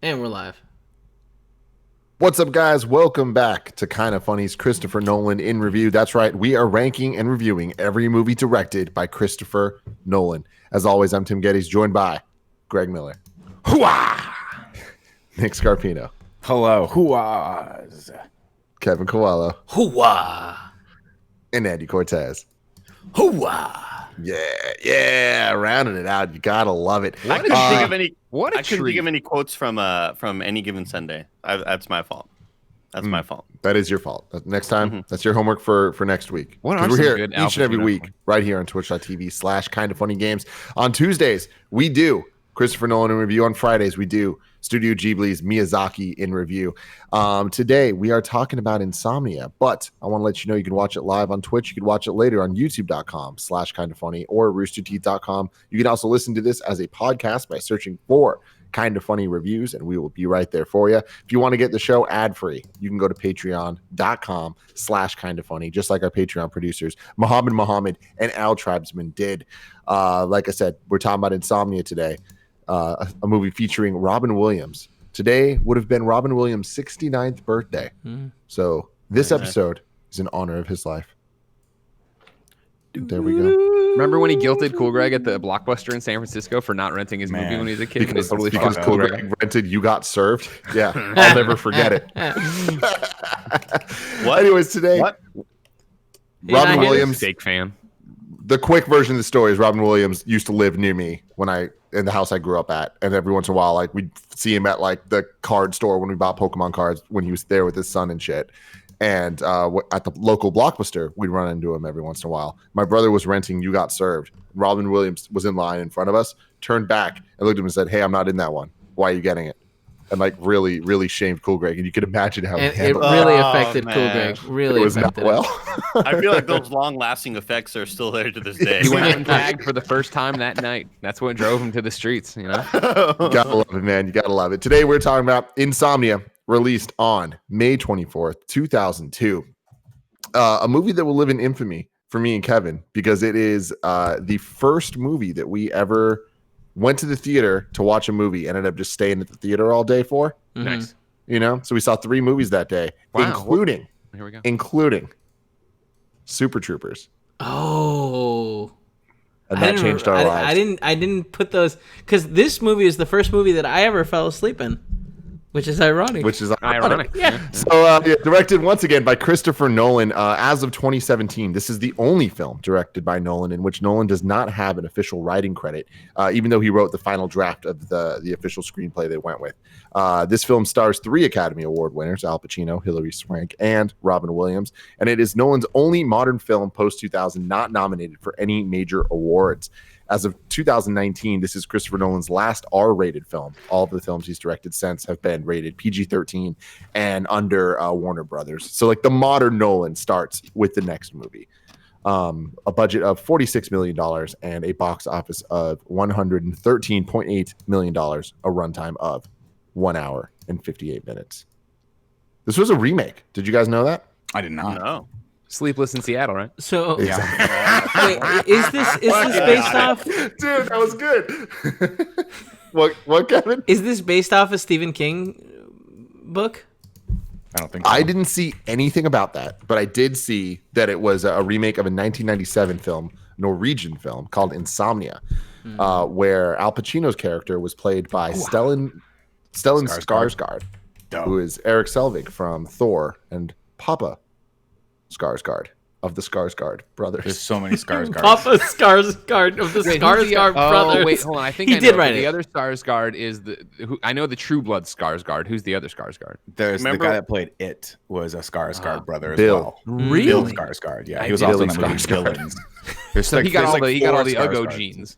And we're live. What's up, guys? Welcome back to Kinda Funny's Christopher Nolan in Review. That's right, we are ranking and reviewing every movie directed by Christopher Nolan. As always, I'm Tim Gettys, joined by Greg Miller. Hooah! Nick Scarpino. Hello. Hooahs. Kevin Coelho. Hooah! And Andy Cortez. Hooah! Yeah, rounding it out. You gotta love it. I couldn't think of any. What a I couldn't treat. think of any quotes from Any Given Sunday. That's my fault. That's my fault. That is your fault. Next time, that's your homework for next week. What 'Cause are we're some here good each and every Al Pacino week, ones? right here on twitch.tv/kindafunnygames. On Tuesdays, we do Christopher Nolan in Review. On Fridays, we do Studio Ghibli's Miyazaki in Review. Today, we are talking about Insomnia, but I want to let you know you can watch it live on Twitch. You can watch it later on youtube.com/kindafunny or roosterteeth.com. You can also listen to this as a podcast by searching for Kinda Funny Reviews, and we will be right there for you. If you want to get the show ad-free, you can go to patreon.com/kindafunny, just like our Patreon producers, Muhammad, and Al Tribesman did. Like I said, we're talking about Insomnia today, a movie featuring Robin Williams. Today would have been Robin Williams' 69th birthday. So this episode is in honor of his life. There we go. Remember when he guilted Cool Greg at the Blockbuster in San Francisco for not renting his movie when he was a kid? And Because, they totally because fucked Cool Cool Greg rented You Got Served. Yeah, I'll never forget it. What? Anyways, today, What? Robin Yeah, I Williams, Fake fan. the quick version of the story is Robin Williams used to live near me in the house I grew up at. And every once in a while, like we'd see him at like the card store when we bought Pokemon cards when he was there with his son and shit. And at the local Blockbuster, we'd run into him every once in a while. My brother was renting You Got Served. Robin Williams was in line in front of us, turned back and looked at him and said, "Hey, I'm not in that one. Why are you getting it?" And like really, really shamed Cool Greg. And you could imagine how And he it handled it. really Oh, affected Cool man. Greg. Really It was not affected him. well. I feel like those long-lasting effects are still there to this day. He went out and tagged for the first time that night. That's what drove him to the streets, you know? You gotta love it, man. You gotta love it. Today we're talking about Insomnia, released on May 24th, 2002. A movie that will live in infamy for me and Kevin because it is the first movie that we ever went to the theater to watch a movie and ended up just staying at the theater all day for. Nice. You know, so we saw 3 movies that day, Wow. Here we go. including Super Troopers, Oh. and that changed our lives. I didn't put those because this movie is the first movie that I ever fell asleep in, which is ironic. Which is Ironic. Yeah. So, directed once again by Christopher Nolan. As of 2017, this is the only film directed by Nolan in which Nolan does not have an official writing credit, even though he wrote the final draft of the official screenplay they went with. This film stars 3 Academy Award winners: Al Pacino, Hilary Swank, and Robin Williams, and it is Nolan's only modern film post-2000 not nominated for any major awards. As of 2019, this is Christopher Nolan's last R-rated film. All of the films he's directed since have been rated PG-13 and under Warner Brothers. So like the modern Nolan starts with the next movie. A budget of $46 million and a box office of $113.8 million, a runtime of 1 hour and 58 minutes. This was a remake. Did you guys know that? I did not. No. Sleepless in Seattle, right? So wait, Exactly. is this based off? Dude, that was good. What, Kevin? Is this based off a Stephen King book? I don't think so. I didn't see anything about that, but I did see that it was a remake of a 1997 film, Norwegian film called Insomnia, where Al Pacino's character was played by Stellan Skarsgård, who is Eric Selvig from Thor and Papa Skarsgård of the Skarsgård brothers. There's so many Skarsgårds. Papa Skarsgård of the Skarsgård brothers. Oh, wait, hold on. I think He I did know, write but it. The other Skarsgård is I know the True Blood Skarsgård. Who's the other Skarsgård? There's Remember- the guy that played It was a Skarsgård brother as Bill. well. Really? Bill Skarsgård. Yeah, he was Billy also in the movie Skarsgård. Villains. There's So he got all the 4 Ugo Skarsgårds. genes.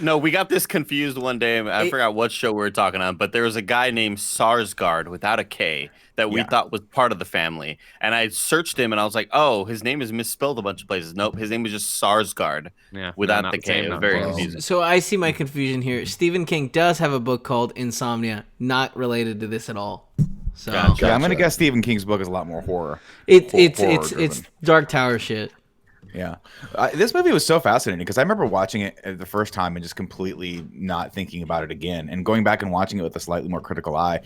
No, we got this confused one day. I forgot what show we were talking on, but there was a guy named Sarsgaard without a K that we thought was part of the family. And I searched him and I was like, oh, his name is misspelled a bunch of places. Nope, his name was just Sarsgaard Yeah, without not the the K. same, It was not very close. confusing. So I see my confusion here. Stephen King does have a book called Insomnia, not related to this at all. So Gotcha. Yeah, I'm gonna guess Stephen King's book is a lot more horror. it's horror-driven. Dark Tower shit. Yeah. This movie was so fascinating because I remember watching it the first time and just completely not thinking about it again. And going back and watching it with a slightly more critical eye,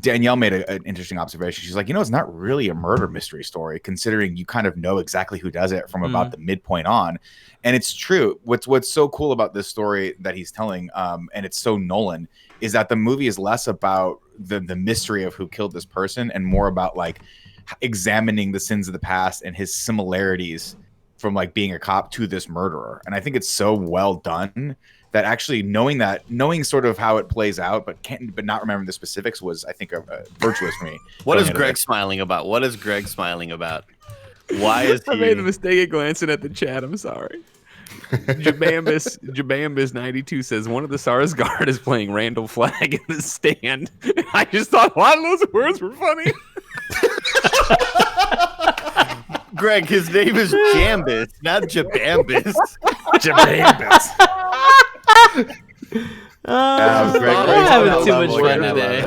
Danielle made an interesting observation. She's like, it's not really a murder mystery story, considering you kind of know exactly who does it from about the midpoint on. And it's true. What's so cool about this story that he's telling, and it's so Nolan, is that the movie is less about the mystery of who killed this person and more about like examining the sins of the past and his similarities from like being a cop to this murderer. And I think it's so well done that actually knowing sort of how it plays out, but not remembering the specifics was, I think, virtuous for me. What is Greg smiling about? Why is he... I made the mistake of glancing at the chat. I'm sorry. Jabambus92 says one of the Sarsgaard is playing Randall Flagg in the stand. I just thought a lot of those words were funny. Greg, his name is Jambus, not Jabambus. Jabambus. Greg, I'm having too much fun today.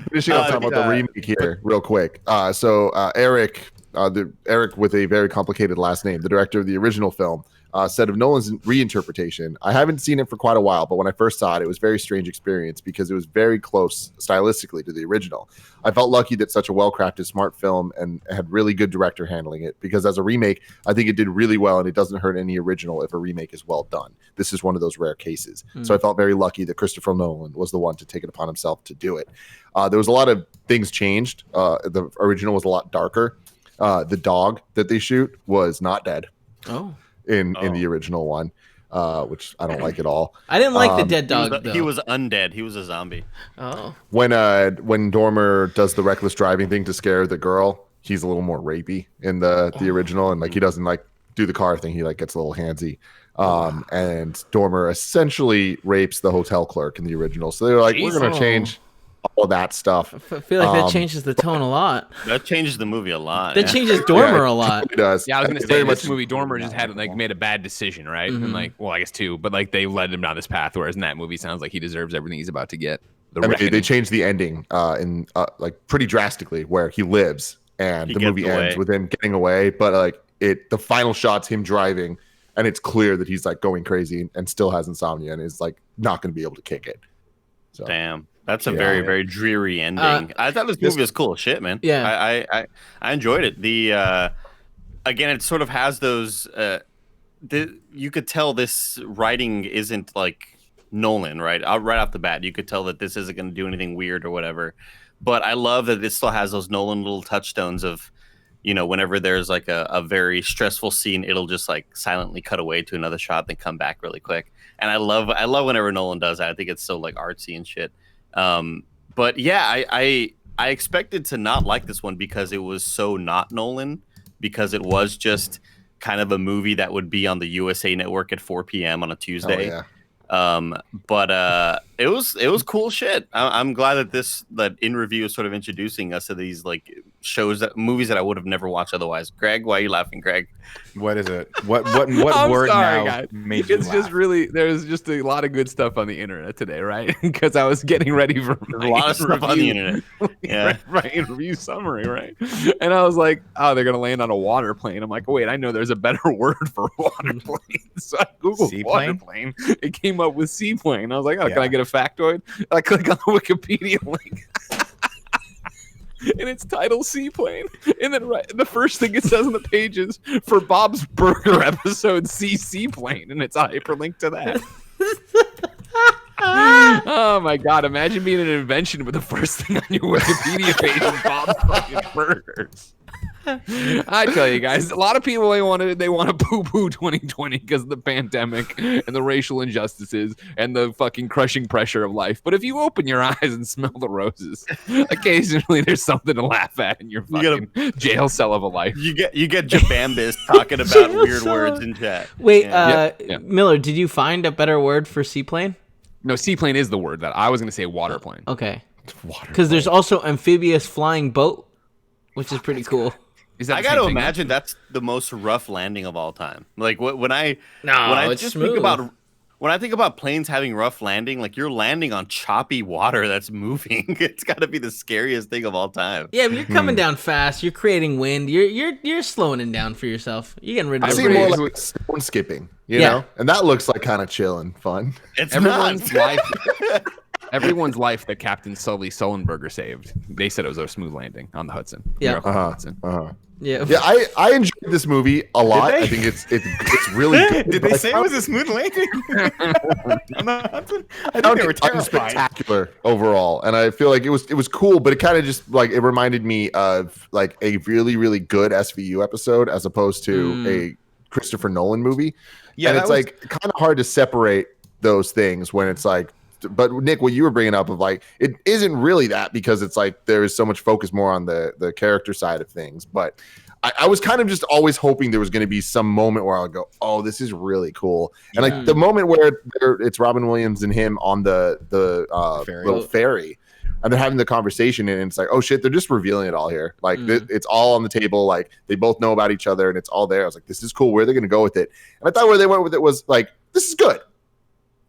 Finishing up talking about the remake here, real quick. Eric with a very complicated last name, the director of the original film, said of Nolan's reinterpretation, I haven't seen it for quite a while, but when I first saw it, it was a very strange experience because it was very close stylistically to the original. I felt lucky that such a well-crafted, smart film and had really good director handling it, because as a remake, I think it did really well, and it doesn't hurt any original if a remake is well done. This is one of those rare cases. So I felt very lucky that Christopher Nolan was the one to take it upon himself to do it. There was a lot of things changed. The original was a lot darker. The dog that they shoot was not dead. In the original one, which I don't like at all. I didn't like the dead dog. He was undead. He was a zombie. Oh. When Dormer does the reckless driving thing to scare the girl, he's a little more rapey in the original, and like he doesn't like do the car thing. He like gets a little handsy. And Dormer essentially rapes the hotel clerk in the original. So they're like, we're gonna change all of that stuff. I feel like that changes the tone a lot. That changes the movie a lot. That changes Dormer a lot. It does. Yeah, I was gonna say this movie, Dormer just had like made a bad decision, right? And like, well, I guess two, but like they led him down this path. Whereas in that movie, sounds like he deserves everything he's about to get. They changed the ending in like pretty drastically, where he lives and the movie ends with him getting away. But like the final shot's him driving, and it's clear that he's like going crazy and still has insomnia and is like not going to be able to kick it. So. Damn. That's a very, very dreary ending. I thought this movie was cool as shit, man. Yeah. I enjoyed it. Again, it sort of has those you could tell this writing isn't like Nolan, right? Right off the bat. You could tell that this isn't going to do anything weird or whatever. But I love that it still has those Nolan little touchstones of, whenever there's like a very stressful scene, it'll just like silently cut away to another shot, then come back really quick. And I love whenever Nolan does that. I think it's so like artsy and shit. But yeah, I expected to not like this one because it was so not Nolan, because it was just kind of a movie that would be on the USA Network at 4 p.m. on a Tuesday. Oh, yeah. But it was cool shit. I'm glad that In Review is sort of introducing us to these like movies that I would have never watched otherwise. Greg, why are you laughing, Greg? What is it? What I'm word sorry, now guys. made you It's laugh? just really, there's just a lot of good stuff on the internet today, right? Because I was getting ready for A lot of stuff on the internet. Yeah. right, in review summary, right? And I was like, oh, they're gonna land on a water plane. I'm like, oh, wait, I know there's a better word for water plane. So I googled water plane. It came up with seaplane. I was like, oh, can I get a factoid? I click on the Wikipedia link. And it's titled Seaplane. And then the first thing it says on the page is, for Bob's Burger episode, see Seaplane. And it's a hyperlink to that. Oh my god, imagine being an invention with the first thing on your Wikipedia page is Bob's fucking Burgers. I tell you guys, a lot of people they want to poo-poo 2020 because of the pandemic and the racial injustices and the fucking crushing pressure of life. But if you open your eyes and smell the roses, occasionally there's something to laugh at in your fucking jail cell of a life. You get Jabambis talking about weird words in chat. Wait, Miller, did you find a better word for seaplane? No, seaplane is the word that I was going to say. Waterplane. Okay, because there's also amphibious flying boat, which is pretty cool. I got to imagine that's the most rough landing of all time. Like when I it's just smooth. think about when I think about planes having rough landing, like you're landing on choppy water that's moving. It's got to be the scariest thing of all time. Yeah, but you're coming down fast. You're creating wind. You're slowing it down for yourself. You're getting rid of I the see more breeze. like stone skipping, you Yeah. know, and that looks like kind of chill and fun. It's Everyone's not. life. Everyone's life that Captain Sully Sullenberger saved. They said it was a smooth landing on the Hudson. Yeah. Miracle on the Hudson. Yeah. Yeah, I enjoyed this movie a lot. they? I think it's really good. Did but they I say it found was a smooth landing? On the Hudson? I think found they were it terrified. unspectacular overall, and I feel like it was cool, but it kind of just like it reminded me of like a really really good SVU episode as opposed to a Christopher Nolan movie. Yeah, and that it's was- like kind of hard to separate those things when it's like. But Nick, what you were bringing up of like it isn't really that because it's like there is so much focus more on the character side of things. But I was kind of just always hoping there was going to be some moment where I'll go, oh, this is really cool. And like the moment where it's Robin Williams and him on the Ferry. little ferry, and they're having the conversation, and it's like, oh shit, they're just revealing it all here. Like it's all on the table. Like they both know about each other, and it's all there. I was like, this is cool. Where are they going to go with it? And I thought where they went with it was like, this is good.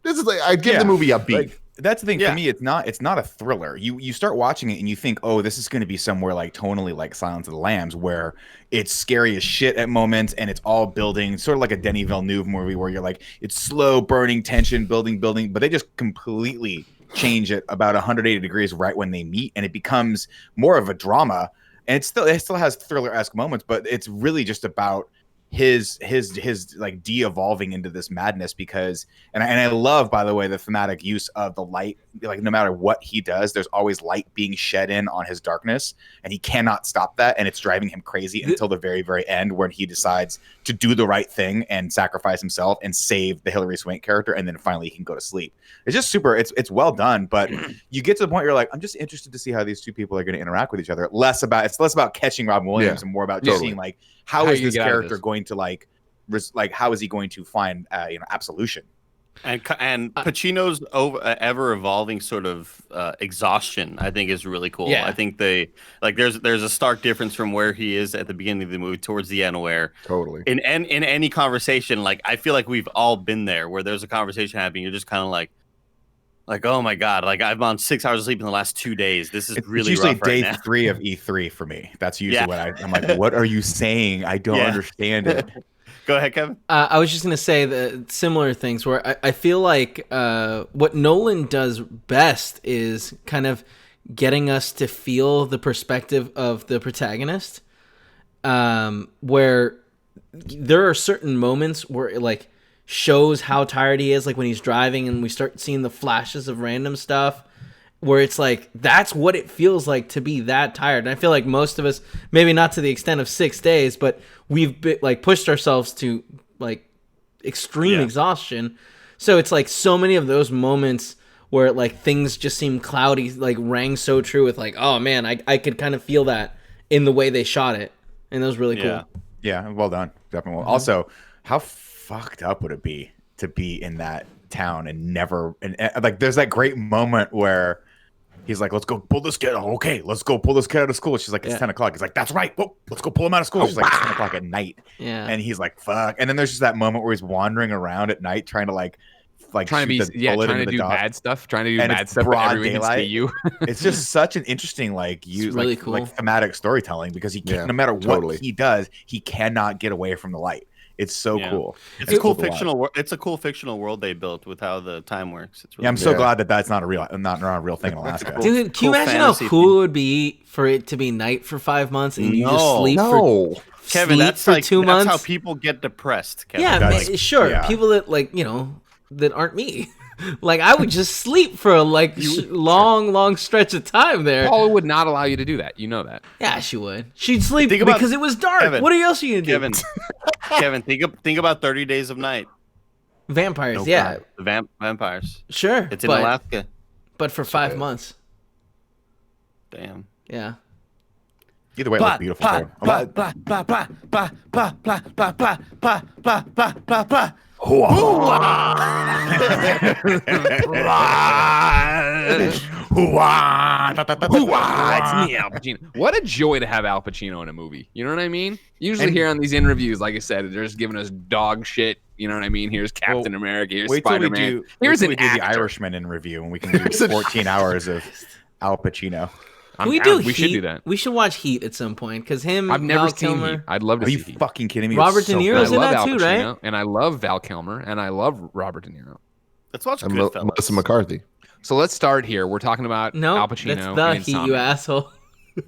This is like I'd give the movie a B. Like, that's the thing Yeah. for me. It's not a thriller. You start watching it and you think, oh, this is going to be somewhere like tonally like Silence of the Lambs, where it's scary as shit at moments and it's all building, sort of like a Denis Villeneuve movie where you're like, it's slow burning tension, building, but they just completely change it about 180 degrees right when they meet, and it becomes more of a drama. And it still has thriller-esque moments, but it's really just about his like de-evolving into this madness because and I love, by the way, the thematic use of the light. Like no matter what he does, there's always light being shed in on his darkness, and he cannot stop that, and it's driving him crazy until the very very end when he decides to do the right thing and sacrifice himself and save the Hilary Swank character, and then finally he can go to sleep. It's just super, it's well done, but you get to the point where you're like, I'm just interested to see how these two people are going to interact with each other. It's less about catching Robin Williams and more about just seeing like how is you this get out of character this? going to like how is he going to find absolution. And Pacino's ever evolving sort of exhaustion, I think, is really cool. Yeah. I think there's a stark difference from where he is at the beginning of the movie towards the end, where Totally. in any conversation, like I feel like we've all been there, where there's a conversation happening, you're just kind of like, oh my god, like I've been on 6 hours of sleep in the last 2 days. This is It's really usually rough right day now. 3 of E3 for me. That's usually Yeah. what I'm like, what are you saying? I don't understand it. Go ahead, Kevin. I was just gonna say the similar things where I feel like what Nolan does best is kind of getting us to feel the perspective of the protagonist, where there are certain moments where it like shows how tired he is, like when he's driving and we start seeing the flashes of random stuff where it's like that's what it feels like to be that tired. And I feel like most of us, maybe not to the extent of 6 days, but we've like pushed ourselves to like extreme exhaustion. So it's like so many of those moments where like things just seem cloudy like rang so true with like, oh man, I could kind of feel that in the way they shot it, and that was really cool. Yeah, well done. Definitely. Also, how fucked up would it be to be in that town and never like there's that great moment where he's like, let's go pull this kid. Okay, let's go pull this kid out of school. She's like, it's 10 o'clock. He's like, that's right. Whoa, let's go pull him out of school. She's like, it's 10 o'clock at night. Yeah. And he's like, fuck. And then there's just that moment where he's wandering around at night trying to like Trying to be shoot the bullet trying to into the do dog. bad stuff, trying to do And bad it's stuff, but broad everyone can daylight. see you. It's just such an interesting like use really like, cool. like thematic storytelling because he can't, Yeah, no matter what totally. he does, he cannot get away from the light. It's so Yeah. cool. It's a cool to watch. fictional. It's a cool fictional world they built with how the time works. It's really Yeah, I'm so Yeah. glad that that's not a real thing in Alaska. cool. Dude, can you Cool imagine how fantasy cool thing. it would be for it to be night for 5 months and you just No. sleep No. Kevin, sleep that's for like 2 that's months? how people get depressed. Kevin. Yeah, That's- sure. yeah. People that like, you know, that aren't me. Like I would just sleep for a like long stretch of time there. Paula would not allow you to do that. You know that. Yeah, she would. She'd sleep Think about- because it was dark. Kevin. What else are you gonna do? Kevin, think about 30 Days of Night. Vampires, No yeah, crap. The vampires. sure. It's in but, Alaska. but for 5 months. Damn. Yeah. Either way, it looks beautiful. Hoo-wah, It's me, Al Pacino. What a joy to have Al Pacino in a movie. You know what I mean? Usually here on these interviews, like I said, they're just giving us dog shit. You know what I mean? Here's Captain America. Here's Spider-Man. Here's an do the Irishman in review, and we can do 14 hours of Al Pacino. We should do that. We should watch Heat at some point because I've never seen Heat. I'd love to see Heat. Are you fucking kidding me? Robert De Niro's in that too, right? And I love Val Kilmer, and I love Robert De Niro. Let's watch Goodfellas. Melissa McCarthy. So let's start here. We're talking about Al Pacino. That's the Heat, you asshole.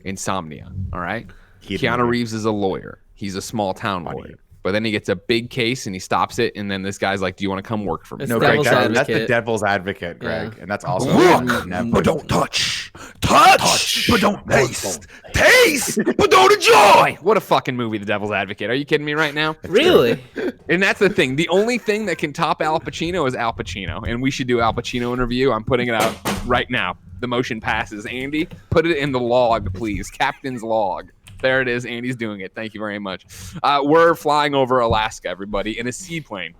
Insomnia. All right. Keanu Reeves is a lawyer. He's a small town lawyer. But then he gets a big case and he stops it. And then this guy's like, "Do you want to come work for me?" No, Greg, that's the devil's advocate, Greg. Yeah. And that's also look, but don't touch. Touch, but don't taste. Taste, but don't enjoy. What a fucking movie, The Devil's Advocate. Are you kidding me right now? Really? And that's the thing. The only thing that can top Al Pacino is Al Pacino. And we should do Al Pacino in review. I'm putting it out right now. The motion passes. Andy, put it in the log, please. Captain's log. There it is. Andy's doing it. Thank you very much. We're flying over Alaska, everybody, in a seaplane.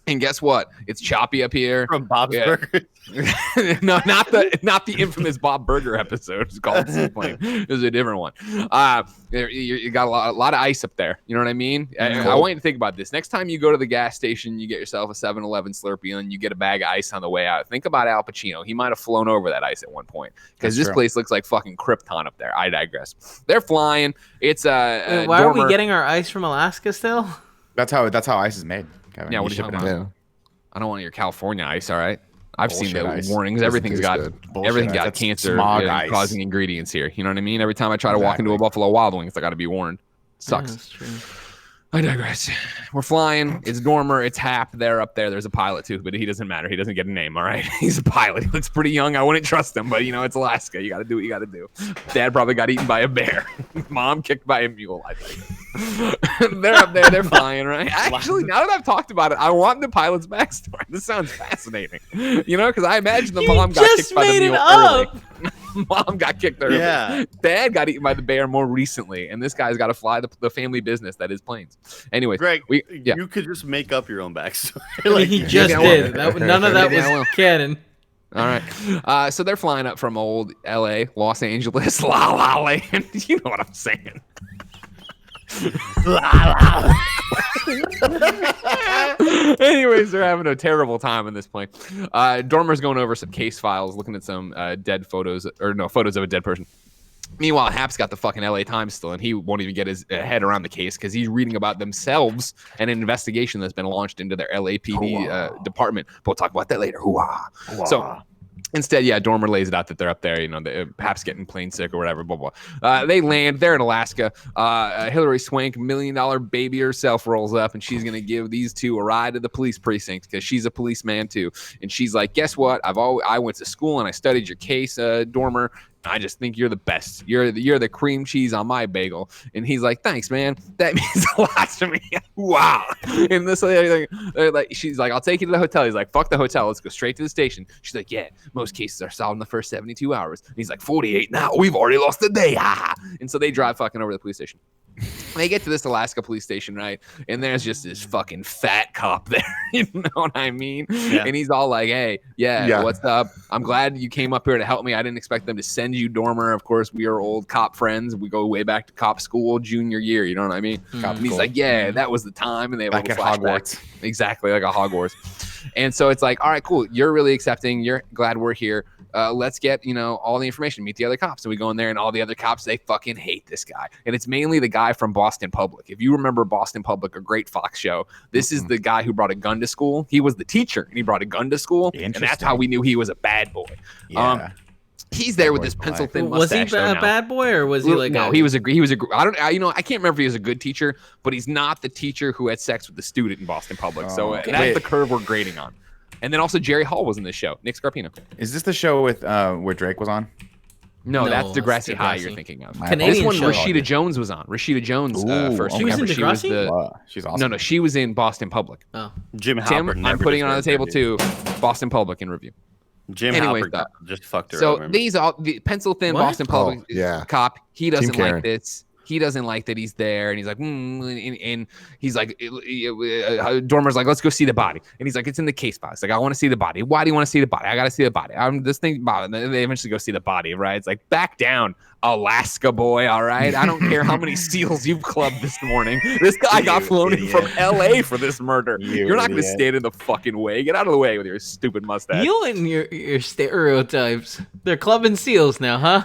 And guess what? It's choppy up here. From Bob's Burgers. No, not the infamous Bob Burger episode. It's called Seaplane. It was a different one. You got a lot of ice up there. You know what I mean? I want you to think about this. Next time you go to the gas station, you get yourself a 7-Eleven Slurpee, and you get a bag of ice on the way out. Think about Al Pacino. He might have flown over that ice at one point because this place looks like fucking Krypton up there. I digress. They're flying. It's why are we getting our ice from Alaska still? That's how ice is made. Kevin. Yeah, what are you talking about? Yeah. I don't want your California ice, all right? I've seen the warnings. Everything's got cancer causing ingredients here. You know what I mean? Every time I try to walk into a Buffalo Wild Wings, I got to be warned. Sucks. Yeah, that's true. I digress. We're flying. It's Dormer. It's Hap. They're up there. There's a pilot too, but he doesn't matter. He doesn't get a name. All right. He's a pilot. He looks pretty young. I wouldn't trust him, but it's Alaska. You got to do what you got to do. Dad probably got eaten by a bear. Mom kicked by a mule, I think. They're up there. They're flying, right? Actually, now that I've talked about it, I want the pilot's backstory. This sounds fascinating. Because I imagine the mom got kicked by the mule early. Mom got kicked early. Yeah. Dad got eaten by the bear more recently, and this guy's got to fly the family business that is planes. Anyways, Greg, you could just make up your own backstory. He just did. None of that was canon. All right. So they're flying up from old L.A., Los Angeles, La La Land. You know what I'm saying. Anyways, they're having a terrible time in this plane. Dormer's going over some case files, looking at some photos of a dead person. Meanwhile, Hap's got the fucking LA Times still, and he won't even get his head around the case because he's reading about themselves and an investigation that's been launched into their LAPD department. But we'll talk about that later. So instead, Dormer lays it out that they're up there, Hap's getting plane sick or whatever, blah, blah. They land. They're in Alaska. Hillary Swank, $1 million baby herself, rolls up, and she's going to give these two a ride to the police precinct because she's a policeman too. And she's like, guess what? I went to school and I studied your case, Dormer. I just think you're the best. You're the cream cheese on my bagel. And he's like, thanks, man. That means a lot to me. Wow. And this she's like, I'll take you to the hotel. He's like, fuck the hotel. Let's go straight to the station. She's like, yeah, most cases are solved in the first 72 hours. And he's like, 48 now. We've already lost a day. And so they drive fucking over to the police station. They get to this Alaska police station, right? And there's just this fucking fat cop there. You know what I mean? Yeah. And he's all like, hey, what's up? I'm glad you came up here to help me. I didn't expect them to send you, Dormer. Of course, we are old cop friends. We go way back to cop school, junior year. You know what I mean? And he's like, yeah, that was the time. And they have a little flashback. Exactly, like a Hogwarts. And so it's like, all right, cool. You're really accepting. You're glad we're here. Let's get, all the information, meet the other cops. And we go in there and all the other cops, they fucking hate this guy. And it's mainly the guy from Boston Public. If you remember Boston Public, a great Fox show, this is the guy who brought a gun to school. He was the teacher and he brought a gun to school. And that's how we knew he was a bad boy. Yeah. He's there with this pencil thin mustache. Was he a bad boy or was he like? No, he was a. I can't remember if he was a good teacher, but he's not the teacher who had sex with the student in Boston Public. So that's the curve we're grading on. And then also Jerry Hall was in this show. Nick Scarpino. Is this the show with where Drake was on? No, that's Degrassi High you're thinking of. Canadian this one, show. Rashida Jones was on. Rashida Jones first. She was in Degrassi? She's awesome. No, she was in Boston Public. Oh. Jim Tim, Halpert. I'm putting it on the table too. Boston Public in review. Jim Halpert just fucked her over. So these are the pencil thin Boston Public cop. He doesn't like this. He doesn't like that he's there, and he's like, and he's like, Dormer's like, let's go see the body, and he's like, it's in the case box. Like, I want to see the body. Why do you want to see the body? I got to see the body. I'm this thing. And then they eventually go see the body, right? It's like, back down, Alaska boy. All right, I don't care how many seals you've clubbed this morning. This guy got flown in from L.A. for this murder. You're not going to stand in the fucking way. Get out of the way with your stupid mustache. You and your stereotypes. They're clubbing seals now, huh?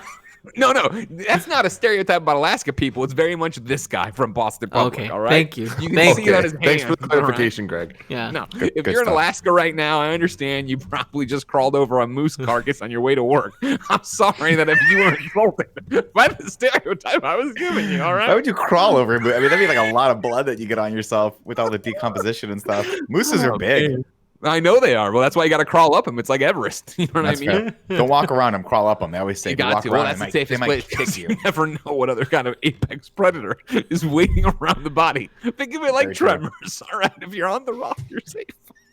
No, that's not a stereotype about Alaska people. It's very much this guy from Boston Public. Okay, all right. thank you. You can see it on his hand. Thanks for the all clarification, Greg. Yeah. No, Good if you're in stuff. Alaska right now, I understand you probably just crawled over a moose carcass on your way to work. I'm sorry that if you were insulted by the stereotype I was giving you, all right? Why would you crawl over him? I mean, that'd be like a lot of blood that you get on yourself with all the decomposition and stuff. Mooses are big. Man. I know they are. Well, that's why you got to crawl up them. It's like Everest. You know what That's I mean? fair. Don't walk around them. Crawl up them. They always say You if you got walk to. around, Well, that's the they safest might place. kick you. You never know what other kind of apex predator is waiting around the body. Think of it like Very true. Tremors. All right, if you're on the rock, you're safe.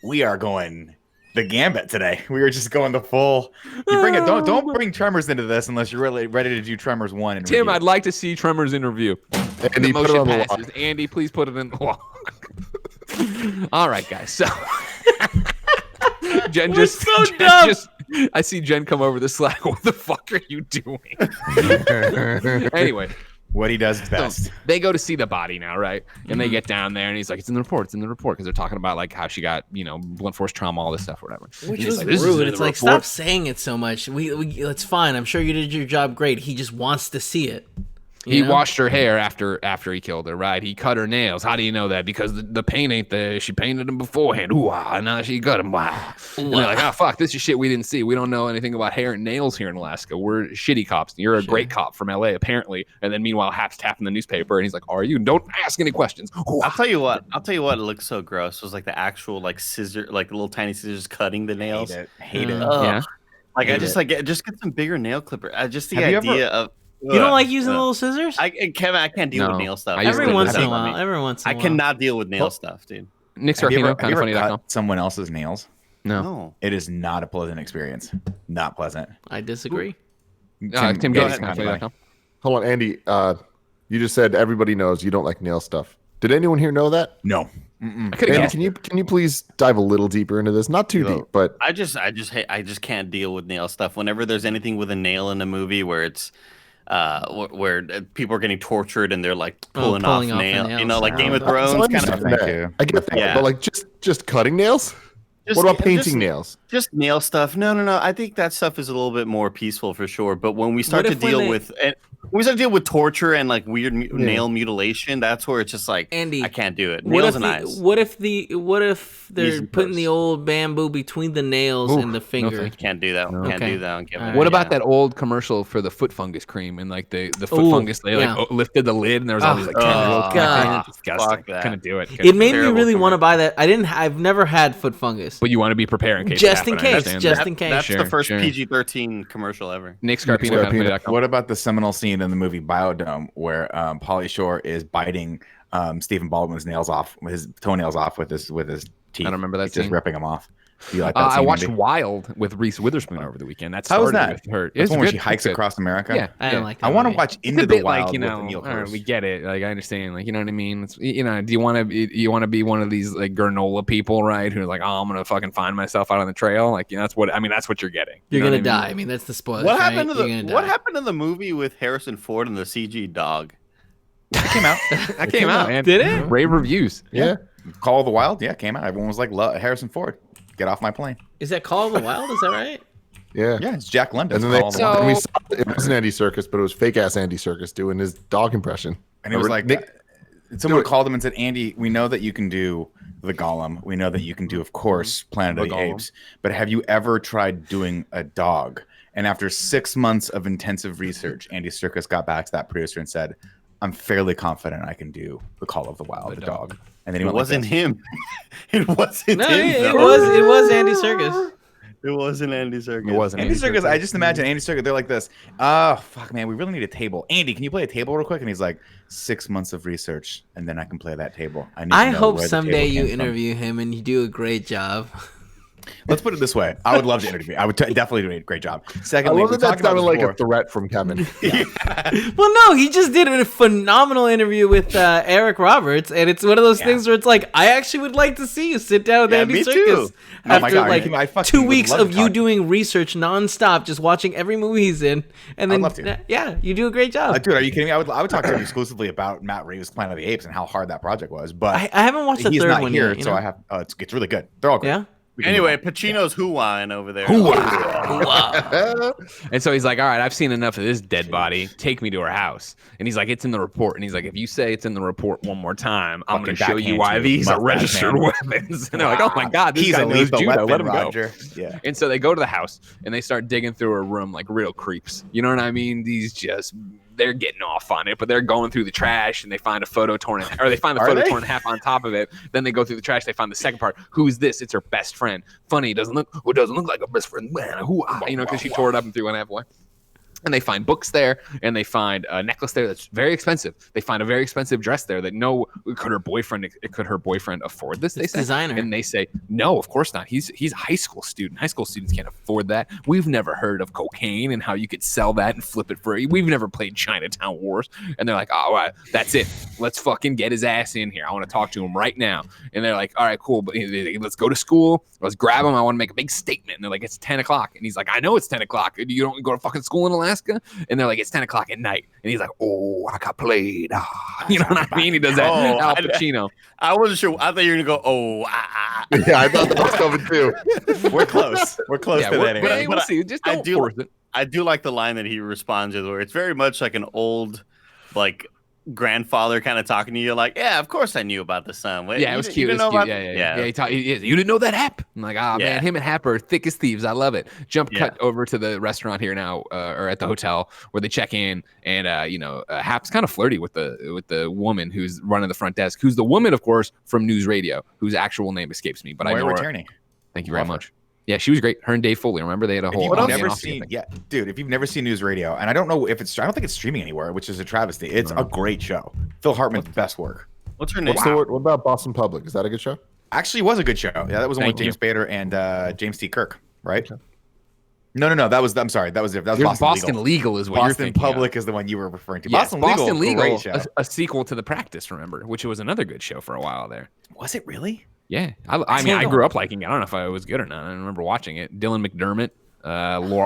We are going the gambit today. We are just going the full. You bring it. Don't bring Tremors into this unless you're really ready to do Tremors 1. And Tim, review. I'd like to see Tremors interview. Andy, put it on the passes. log. Andy, please put it in the log. All right, guys. So Jen We're just so Jen dumb. I see Jen come over the Slack. What the fuck are you doing? Anyway, What he does best. so they go to see the body now, right? And they get down there, and he's like, "It's in the report. It's in the report," because they're talking about like how she got, blunt force trauma, all this stuff, whatever. Which And was he's like, "This is rude. in It's the like, report." stop saying it so much. We it's fine. I'm sure you did your job great. He just wants to see it. He You know? washed her hair after he killed her, right? He cut her nails. How do you know that? Because the paint ain't there. She painted them beforehand. Ooh, and now she cut them. Wow. And they're like, oh, fuck, this is shit we didn't see. We don't know anything about hair and nails here in Alaska. We're shitty cops. You're a great cop from LA, apparently. And then meanwhile, Hap's tapping the newspaper, and he's like, are you? Don't ask any questions. I'll tell you what. It looks so gross. Was like the actual like scissor, like little tiny scissors cutting the nails. Hate it. Ugh. Yeah. Like I Hate just it. like just get some bigger nail clipper. Just the Have you idea of. You don't like using little scissors? Kevin, I can't deal No. with nail stuff. I used Every to once in a have while. Every once in a I while. cannot deal with nail Well, stuff, dude. Nick Have you Scarpino, ever kind of funny. cut someone else's nails? No. No. It is not a pleasant experience. Not pleasant. I disagree. Tim go Gettys, ahead, kind of Andy. funny. Hold on, Andy. You just said everybody knows you don't like nail stuff. Did anyone here know that? No. I could Andy, have can you please dive a little deeper into this? Not too deep, but I just can't deal with nail stuff. Whenever there's anything with a nail in a movie where it's where people are getting tortured and they're like pulling off pulling off the nail, nails. like Game of So I Thrones kind understand of. Thank that. you. I get that, Yeah. but like just cutting nails. Just- What about painting just- nails? Just nail stuff. No. I think that stuff is a little bit more peaceful for sure. But when we start What to if when deal they- with torture and like weird nail mutilation, that's where it's just like Andy, I can't do it. What Nails if, and eyes. what if they're Knees and putting toes. the old bamboo between the nails and the finger? thank Can't do that. Can't Okay. do that. Kevin. Alright. What about that old commercial for the foot fungus cream and like the foot Ooh, fungus? They yeah. lifted the lid and there was all these like tendrils. God. Disgusting. Fuck that. Couldn't do it. It made me Terrible really want to commercial. buy that. I've never had foot fungus. But you want to be prepared in case. Just it in happened, I case, understand just that. in case. That's Sure, the first sure. PG-13 commercial ever. Nick Scarpino. Scarpino. What about the seminal scene in the movie Biodome where Pauly Shore is biting Stephen Baldwin's nails off, his toenails off with his teeth? I don't remember that He's just scene. ripping them off. Do you like that I scene, watched Andy? Wild with Reese Witherspoon over the weekend. That How was started that? with her. That's It's one where good. she hikes It's good. across America. Yeah, I don't like that. I want to movie. watch It's Into a the bit Wild like, you with know, Neil all right, Hirsch. we get it. Like, I understand. Like, you know what I mean? It's, do you want to be one of these like granola people, right? Who's like, oh, I'm gonna fucking find myself out on the trail. Like, that's what you're getting. You're You know gonna what die. I I mean, that's the spoiler. What right? happened to You're gonna what die. happened to the movie with Harrison Ford and the CG dog? It came out. That came out, man. Did it? Rave reviews. Yeah. Call of the Wild. Yeah, it came out. Everyone was like, Harrison Ford, get off my plane. Is that Call of the Wild? Is that right? Yeah. Yeah, it's Jack London. And then Call of the Wild. and we saw it wasn't Andy Serkis, but it was fake ass Andy Serkis doing his dog impression. And he was like, Nick, someone do it. called him and said, Andy, we know that you can do the Golem. We know that you can do, of course, Planet of the Golem. Apes. But have you ever tried doing a dog? And after 6 months of intensive research, Andy Serkis got back to that producer and said, I'm fairly confident I can do the Call of the Wild, the dog. And then he It went wasn't like this. him. It wasn't No, him. it though. was Andy Serkis. It wasn't Andy Serkis. It wasn't Andy Serkis, I just imagine Andy Serkis, they're like this. Oh, fuck, man, we really need a table. Andy, can you play a table real quick? And he's like, 6 months of research, and then I can play that table. Need to I know hope where the someday table you came from." interview him and you do a great job. Let's put it this way. I would love to interview. I would definitely do a great job. I Secondly, love we that that talked about sounded this like a before. threat from Kevin. Well, no, he just did a phenomenal interview with Eric Roberts, and it's one of those things where it's like, I actually would like to see you sit down with Andy me Serkis too. Oh my after God, like I fucking 2 would weeks love to of you talk. doing research nonstop, just watching every movie he's in, and then love to. yeah, you do a great job. Dude, are you kidding me? I would talk to him exclusively about Matt Reeves' Planet of the Apes and how hard that project was. But I haven't watched the he's third not one here, yet. You so know? I have. It's really good. They're all great. Yeah. We can Anyway, move on. Pacino's hoo-wahing over there. And so he's like, all right, I've seen enough of this dead body. Take me to her house. And he's like, it's in the report. And he's like, if you say it's in the report one more time, I'm going to Fucking show you backhand why you, these are mustache registered man. weapons. And they're like, oh my God, this He's guy a knows lethal judo. weapon, Let him go. Roger. Yeah. And so they go to the house and they start digging through her room like real creeps. You know what I mean? They're getting off on it, but they're going through the trash and they find a photo torn in, or they find the Are photo they? torn in half on top of it. Then they go through the trash. They find the second part. Who's this? It's her best friend. Funny, doesn't look like a best friend. You know, because she tore it up and threw it halfway. And they find books there, and they find a necklace there that's very expensive. They find a very expensive dress there that could her boyfriend afford this? They say. Designer. And they say, no, of course not. He's a high school student. High school students can't afford that. We've never heard of cocaine and how you could sell that and flip it for. We've never played Chinatown Wars. And they're like, all right, that's it. Let's fucking get his ass in here. I want to talk to him right now. And they're like, all right, cool, but let's go to school. Let's grab him. I want to make a big statement. And they're like, it's 10 o'clock. And he's like, I know it's 10 o'clock. You don't go to fucking school in Alaska? And they're like, it's 10 o'clock at night. And he's like, oh, I got played. You know what I mean? He does that. Oh, Al Pacino. I wasn't sure. I thought you were going to go, Yeah, I thought that was coming too. We're close. We're close Yeah, to we're- that. Anyway. we'll see. Just I don't do- force it. I do like the line that he responds with, where it's very much like an old, like, grandfather kind of talking to you, like, yeah, of course I knew about the son. Wait, Yeah, it was cute. It was cute. Yeah. You didn't know that Hap? I'm like, man, him and Hap are thick as thieves. I love it. Cut over to the restaurant here now, or at the hotel where they check in, and Hap's kind of flirty with the woman who's running the front desk, who's the woman, of course, from News Radio, whose actual name escapes me, but I know her. Returning. Thank you very much. Yeah, she was great. Her and Dave Foley. Remember, they had a whole. If you've never seen News Radio, and I don't know if I don't think it's streaming anywhere, which is a travesty. It's a great show. Phil Hartman's best work. What's her name? What about Boston Public? Is that a good show? Actually, was a good show. Yeah, that was one with Thank James Spader and James T. Kirk, right? No. I'm sorry. That was Boston Legal is what you're Boston thinking. Public is the one you were referring to. Yes, Boston Legal, great show. a sequel to The Practice. Remember, which was another good show for a while there. Was it really? Yeah, I mean, I grew up liking it. I don't know if I was good or not. I remember watching it. Dylan McDermott,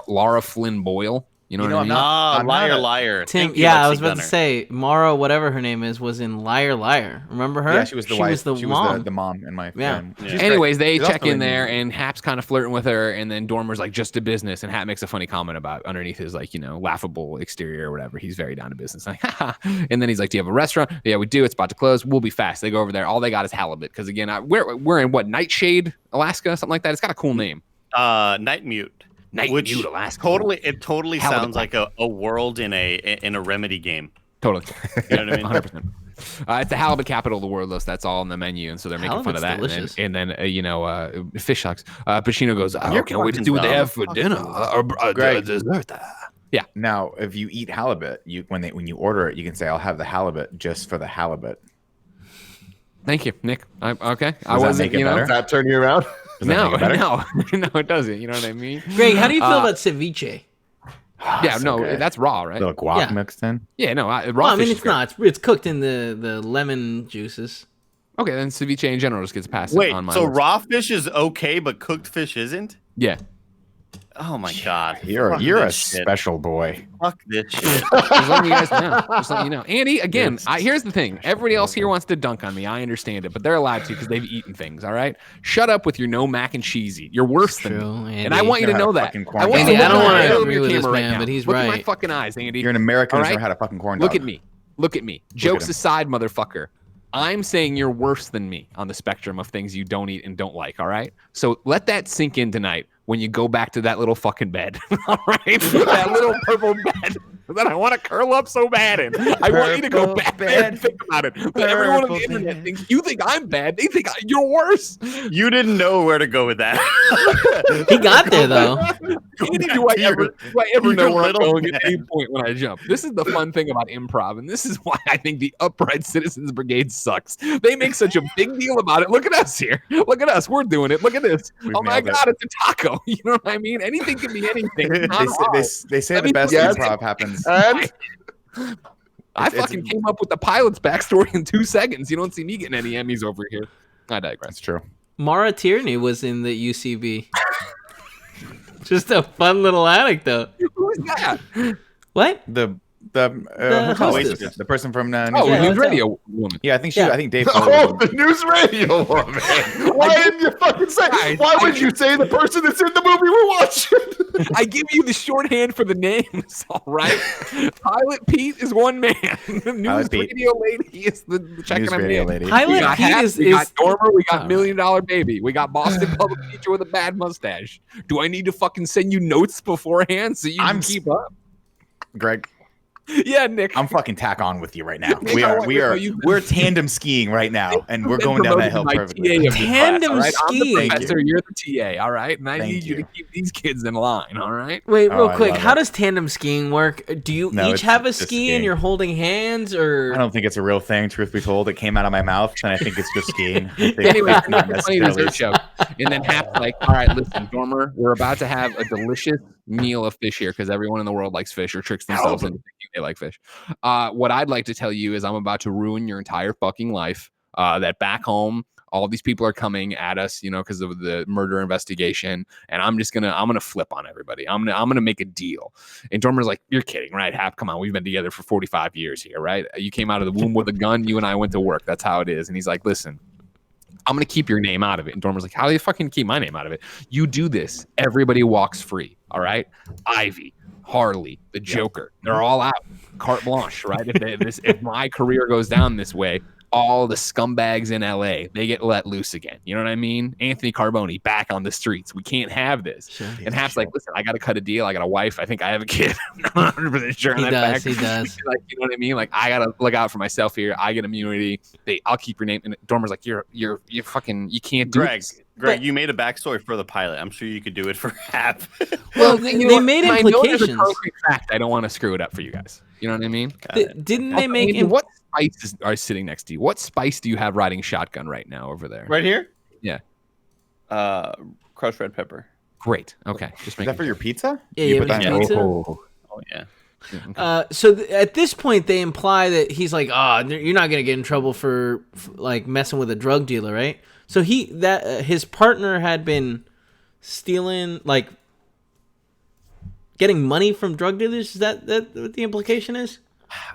Laura Flynn Boyle. You know what I mean? I'm not Liar. Tim, Thank you, yeah, I Lexi was about Gunner. to say Mara, whatever her name is, was in Liar Liar. Remember her? Yeah, she was the wife. Was she mom. was the mom in my. Yeah. She's great. Anyways, they She's check also in there, and Hap's kind of flirting with her, and then Dormer's like, just to business, and Hap makes a funny comment about underneath his laughable exterior or whatever. He's very down to business. Like, haha. And then he's like, do you have a restaurant? Yeah, we do. It's about to close. We'll be fast. They go over there. All they got is halibut, because again, we're in what, Nightshade, Alaska, something like that. It's got a cool name. Night Mute. Which Alaska. It totally Halibut sounds like a world in a Remedy game. Totally. You know what I mean? 100%. It's the halibut capital of the world, though. That's all on the menu, and so they're making fun of that. Halibut's And then fish hooks. Pacino goes, You're can't wait to fucking see what they dumb. have for dinner. Greg. Dessert. Yeah. Now, if you eat halibut, when you order it, you can say, "I'll have the halibut just for the halibut." Thank you, Nick. Okay. Does I that wasn't, make it better? Does that turn you around? Does that No, make it better? no, it doesn't. You know what I mean? Greg, how do you feel about ceviche? Yeah, so no, good. that's raw, right? Little guac Yeah. mixed in. Yeah, no, raw Well, I mean, fish it's is great. not. It's cooked in the lemon juices. Okay, then ceviche in general just gets passed Wait, on my so list. raw fish is okay, but cooked fish isn't? Yeah. Oh my god. You're Fuck a this shit. special boy. Fuck this shit. Just letting you guys know. Just letting you know. Andy, again, here's the thing. Everybody else here wants to dunk on me. I understand it, but they're allowed to because they've eaten things, all right? Shut up with your no mac and cheese eat. You're worse than True, me. Andy. And I want you to Know how know to that. fucking I corn want you dog. to Andy, I look don't in wanna my agree with this camera right man, now. but he's Look at my right. fucking eyes, Andy. You're an American All who's right? never had a fucking corn Look dog. at me. Look at me. Jokes aside, motherfucker. I'm saying you're worse than me on the spectrum of things you don't eat and don't like, all right? So let that sink in tonight when you go back to that little fucking bed, all right? That little purple bed. that I want to curl up so bad in. I want you to go back there and think about it. But everyone on the internet thinks you think I'm bad. They think you're worse. You didn't know where to go with that. He got there though. Do I ever know where I'm little going at any point when I jump? This is the fun thing about improv, and this is why I think the Upright Citizens Brigade sucks. They make such a big deal about it. Look at us here. Look at us. We're doing it. Look at this. Oh my God, it's a taco. You know what I mean? Anything can be anything. They say the best improv happens. I fucking came up with the pilot's backstory in 2 seconds. You don't see me getting any Emmys over here. I digress. That's true. Mara Tierney was in the UCB. Just a fun little anecdote. Who's that? What? The hostess. the person from Oh, New news radio woman. Yeah, I think Yeah. I think Dave. Oh, the news radio woman. Why didn't you fucking say? Why would you say the person that's in the movie we're watching? I give you the shorthand for the names, all right? Pilot Pete is one man. The news Pete. radio lady is the checking News him radio in. lady. We Pilot got Pete Hats, is we got Dormer, we got All $1 Million Baby, we got Boston Public Teacher with a bad mustache. Do I need to fucking send you notes beforehand so you can keep up? Greg, Yeah, Nick. I'm fucking tack on with you right now. Nick, We're tandem skiing right now, and we're going down that hill perfectly. Tandem I'm skiing. the professor, you're the TA, all right? And I Thank need you to you. keep these kids in line, all right? Wait, Oh, real I quick. love How it. does tandem skiing work? Do you No, each it's have a just ski skiing. and you're holding hands, or I don't think it's a real thing. Truth be told, it came out of my mouth, and I think it's just skiing. I think Anyway, it's not it's funny necessarily. dessert show. And then Hap's like, all right, listen, Dormer, we're about to have a delicious meal of fish here because everyone in the world likes fish or tricks themselves into thinking they like fish. What I'd like to tell you is I'm about to ruin your entire fucking life. That back home, all these people are coming at us, you know, because of the murder investigation, and I'm gonna flip on everybody. I'm gonna make a deal. And Dormer's like, you're kidding, right? Hap, come on, we've been together for 45 years here, right? You came out of the womb with a gun. You and I went to work. That's how it is. And he's like, listen, I'm going to keep your name out of it. And Dormer's like, how do you fucking keep my name out of it? You do this, everybody walks free, all right? Ivy, Harley, the Joker, they're all out. Carte blanche, right? If my career goes down this way, all the scumbags in LA, they get let loose again. You know what I mean? Anthony Carboni back on the streets. We can't have this. Sure. And Hap's like, listen, I got to cut a deal. I got a wife. I think I have a kid. I'm not 100% sure on he that does? fact. He does. Like, you know what I mean? Like, I got to look out for myself here. I get immunity. I'll keep your name. And Dormer's like, you're fucking, you can't do Greg, this. Greg, you made a backstory for the pilot. I'm sure you could do it for Hap. Well, You they know what? made I know there's a implications. concrete fact. I don't want to screw it up for you guys. You know what I mean? Didn't they Also, make Andy, what spices are sitting next to you? What spice do you have riding shotgun right now over there? Right here? Yeah. Crushed red pepper. Great. Okay. Just Is make that for your pizza? Yeah, you put have that a in- pizza? Oh. Oh, yeah. At this point, they imply that he's like, you're not gonna get in trouble for like messing with a drug dealer, right? So his partner had been stealing, like, getting money from drug dealers. Is that what the implication is?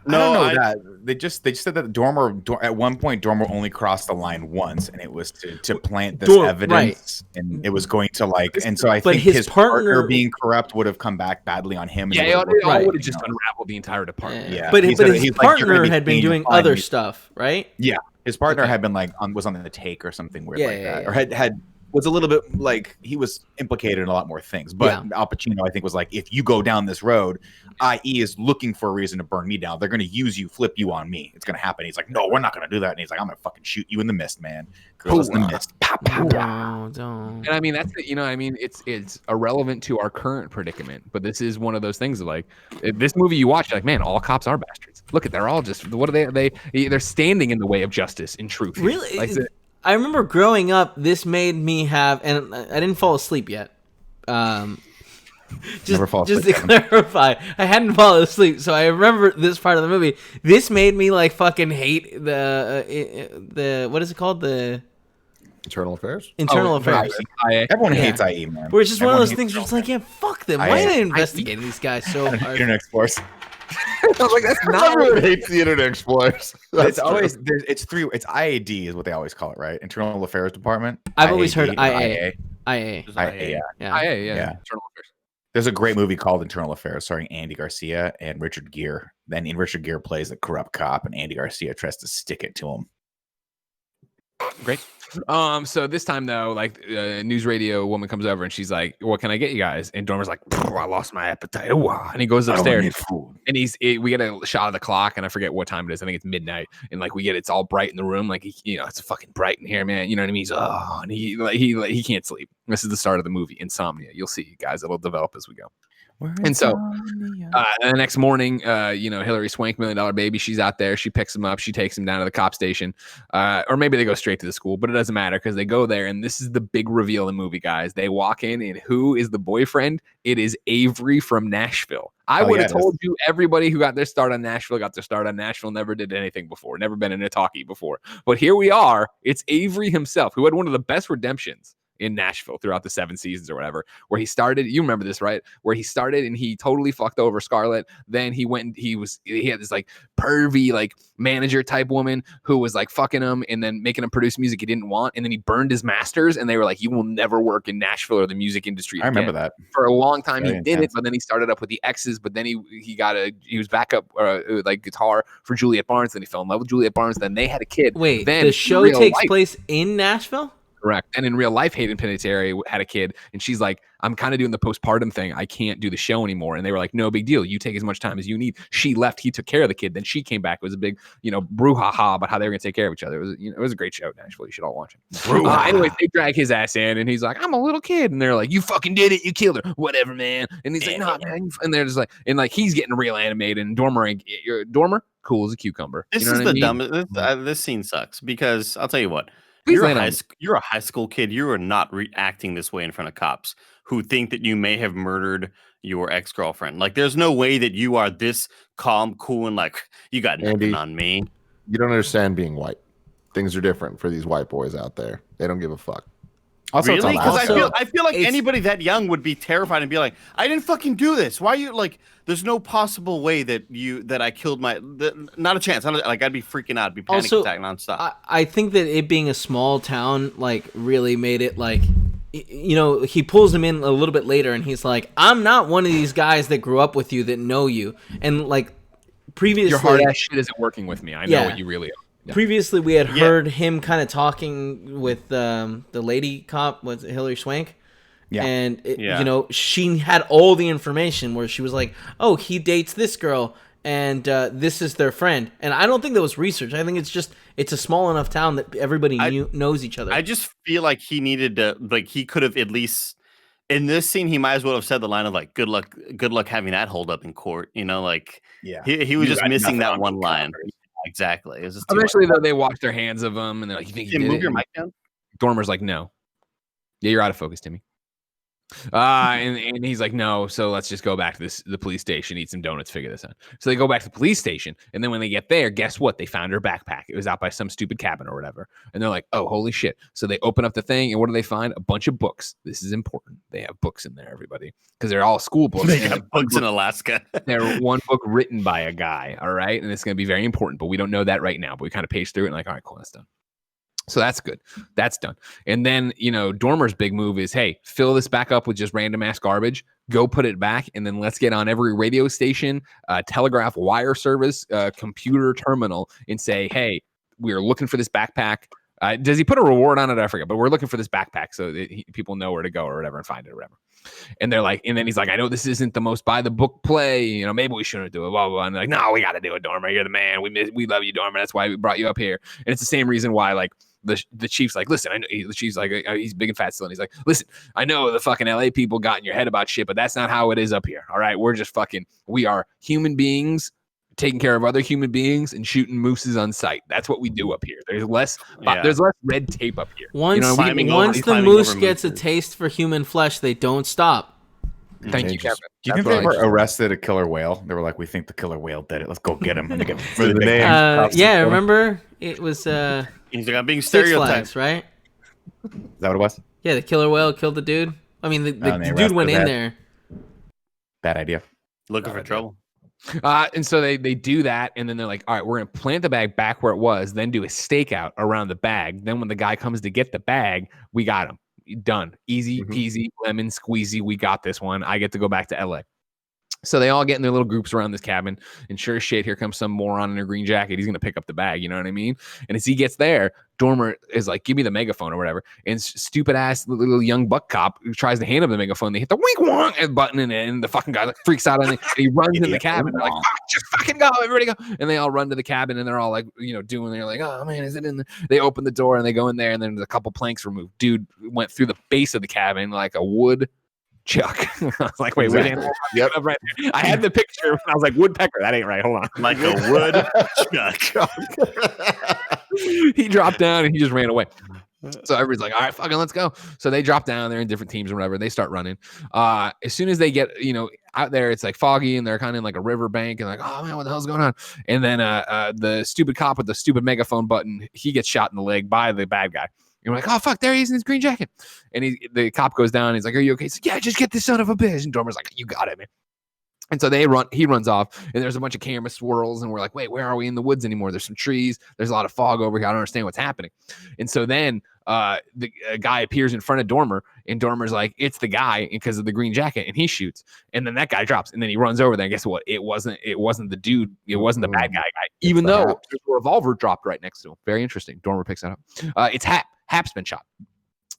I don't know that. They just said that Dormer at one point Dormer only crossed the line once, and it was to plant this evidence, and it was going to and so I think his partner being corrupt would have come back badly on him. Yeah, and it Right. would have just unraveled the entire department. Yeah. But He but said- his he's like, "You're gonna partner be had been paying doing a fine." other stuff, right? Yeah, his partner Okay. had been was on the take or something weird Yeah, like yeah, that, yeah. or had was a little bit like he was implicated in a lot more things. But Al Pacino, I think, was like, if you go down this road, IE is looking for a reason to burn me down. They're going to use you, flip you on me. It's going to happen. He's like, no, we're not going to do that. And he's like, I'm going to fucking shoot you in the mist, man. Girls in the mist. Pow, pow, pow. No, don't. And I mean, it's irrelevant to our current predicament, but this is one of those things of like, this movie you watch, you're like, man, all cops are bastards. Look at, they're all just, what are they're standing in the way of justice and truth. Really? Like, I remember growing up, this made me have, and I didn't fall asleep yet. Never fall Just asleep, to clarify, I hadn't fallen asleep, so I remember this part of the movie. This made me like fucking hate the what is it called, the Internal Affairs. Internal Affairs. Everyone hates IE, man. Where it's just one of Everyone those hates things where it's like, yeah, fuck them. I- Why are they I- investigating these guys so hard? Internet Explorers. I was like, that's not Everyone hates the Internet Explorers. It's always it's IAD is what they always call it, right? Internal Affairs Department. I've always heard IA. IA. IA. Yeah. yeah. Internal Affairs. There's a great movie called Internal Affairs starring Andy Garcia and Richard Gere. Then Richard Gere plays a corrupt cop, and Andy Garcia tries to stick it to him. Great. So this time though, like news radio woman comes over and she's like, "What can I get you guys?" And Dormer's like, "I lost my appetite," and he goes upstairs. And we get a shot of the clock, and I forget what time it is. I think it's midnight, and like it's all bright in the room, like it's fucking bright in here, man. You know what I mean? He's and he can't sleep. This is the start of the movie, Insomnia. You'll see, guys. It'll develop as we go. And so the next morning, Hillary Swank, $1 Million Baby, she's out there. She picks him up. She takes him down to the cop station. Or maybe they go straight to the school, but it doesn't matter because they go there. And this is the big reveal in the movie, guys. They walk in, and who is the boyfriend? It is Avery from Nashville. I would have told you everybody who got their start on Nashville got their start on Nashville, never did anything before, never been in a talkie before. But here we are. It's Avery himself, who had one of the best redemptions in Nashville throughout the 7 seasons or whatever, where he started, you remember this, right? Where he started and he totally fucked over Scarlett. Then he went and he had this like pervy, like manager type woman who was like fucking him and then making him produce music he didn't want. And then he burned his masters and they were like, you will never work in Nashville or the music industry again. I remember that. For a long time he did it, but then he started up with the X's, but then he was backup like guitar for Juliet Barnes. Then he fell in love with Juliet Barnes. Then they had a kid. Wait, then the show takes place in Nashville? Correct. And in real life, Hayden Panettiere had a kid, and she's like, I'm kind of doing the postpartum thing. I can't do the show anymore. And they were like, no big deal. You take as much time as you need. She left. He took care of the kid. Then she came back. It was a big, brouhaha about how they were going to take care of each other. It was a great show, Nashville. You should all watch it. Anyways, they drag his ass in, and he's like, I'm a little kid. And they're like, you fucking did it. You killed her. Whatever, man. And he's like, nah, man. And they're just like, he's getting real animated. And Dormer, cool as a cucumber. This is the dumbest. This scene sucks because I'll tell you what. Please You're a high school kid. You are not reacting this way in front of cops who think that you may have murdered your ex-girlfriend. Like, there's no way that you are this calm, cool, and like, you got nothing on me. You don't understand being white. Things are different for these white boys out there. They don't give a fuck. Also, really? Because I feel like anybody that young would be terrified and be like, I didn't fucking do this. Why are you like? There's no possible way that I killed not a chance. I'd be freaking out. I'd be panic attack nonstop. I think that it being a small town like really made it like, he pulls him in a little bit later and he's like, I'm not one of these guys that grew up with you that know you. And like previously, your hard ass shit isn't working with me. I know what you really are. Yeah. Previously, we had heard him kind of talking with the lady cop, was Hillary Swank. Yeah. And, she had all the information where she was like, oh, he dates this girl, and this is their friend. And I don't think that was research. I think it's a small enough town that everybody knows each other. I just feel like he needed to, like, he could have at least, in this scene, he might as well have said the line of, like, good luck having that hold up in court. He was just missing that one line. Exactly. Eventually, though, they wash their hands of him, and they're like, "You think you did move it?" your mic down? Dormer's like, "No." Yeah, you're out of focus, Timmy. And he's like, "No." So let's just go back to the police station, eat some donuts, figure this out. So they go back to the police station, and then when they get there, guess what? They found her backpack. It was out by some stupid cabin or whatever. And they're like, "Oh, holy shit!" So they open up the thing, and what do they find? A bunch of books. This is important. They have books in there, everybody, because they're all school books. They have books in Alaska. They're one book written by a guy. All right, and it's going to be very important, but we don't know that right now. But we kind of page through it and like, all right, cool, that's done. So that's good. That's done. And then, Dormer's big move is, hey, fill this back up with just random ass garbage. Go put it back. And then let's get on every radio station, telegraph wire service, computer terminal and say, hey, we are looking for this backpack. Does he put a reward on it? I forget, but we're looking for this backpack so that people know where to go or whatever and find it or whatever. And they're like, and then he's like, I know this isn't the most by the book play. Maybe we shouldn't do it. Blah, blah, blah. And they're like, no, we got to do it, Dormer. You're the man. We love you, Dormer. That's why we brought you up here. And it's the same reason why, like, the chief's like, listen, I know the chief's like, he's big and fat still. And he's like, listen, I know the fucking LA people got in your head about shit, but that's not how it is up here. All right. We're just we are human beings taking care of other human beings and shooting mooses on sight. That's what we do up here. There's less red tape up here. Once the moose gets a taste for human flesh, they don't stop. Thank you, Kevin. Do you think they ever arrested a killer whale? They were like, we think the killer whale did it. Let's go get him. And they get for the name. Remember? It was he's like, I'm being Six stereotyped, Flags, right? Is that what it was? Yeah, the killer whale killed the dude. I mean, the dude went in there. Bad idea. Looking for trouble. And so they do that, and then they're like, all right, we're going to plant the bag back where it was, then do a stakeout around the bag. Then when the guy comes to get the bag, we got him. Done. Easy peasy, lemon squeezy. We got this one. I get to go back to LA. So they all get in their little groups around this cabin, and sure as shit, here comes some moron in a green jacket. He's gonna pick up the bag, you know what I mean? And as he gets there, Dormer is like, "Give me the megaphone or whatever." And stupid ass little young buck cop who tries to hand him the megaphone. They hit the wink wonk button, and the fucking guy like freaks out, and he runs in the cabin. They're like, "Just fucking go, everybody go!" And they all run to the cabin, and they're all like, they're like, "Oh man, is it in there?" They open the door and they go in there, and then there's a couple planks removed. Dude went through the base of the cabin like a wood chuck. I was like, wait, Exactly. Yep. right there. I had the picture, and I was like, woodpecker. That ain't right. Hold on. Like a wood chuck. He dropped down and he just ran away. So everybody's like, all right, fucking let's go. So they drop down. They're in different teams or whatever. They start running. As soon as they get, out there, it's like foggy and they're kind of in like a river bank and like, oh man, what the hell's going on? And then the stupid cop with the stupid megaphone button, he gets shot in the leg by the bad guy. You're like, oh fuck, there he is in his green jacket. And the cop goes down. He's like, are you okay? He's like, yeah, just get this son of a bitch. And Dormer's like, you got it, man. And so he runs off, and there's a bunch of camera swirls, and we're like, wait, where are we in the woods anymore? There's some trees. There's a lot of fog over here. I don't understand what's happening. And so then the guy appears in front of Dormer, and Dormer's like, it's the guy because of the green jacket, and he shoots. And then that guy drops, and then he runs over there. And guess what? It wasn't the dude. It wasn't the bad guy, even though there's a revolver dropped right next to him. Very interesting. Dormer picks that up. It's Hap. Hap's been shot.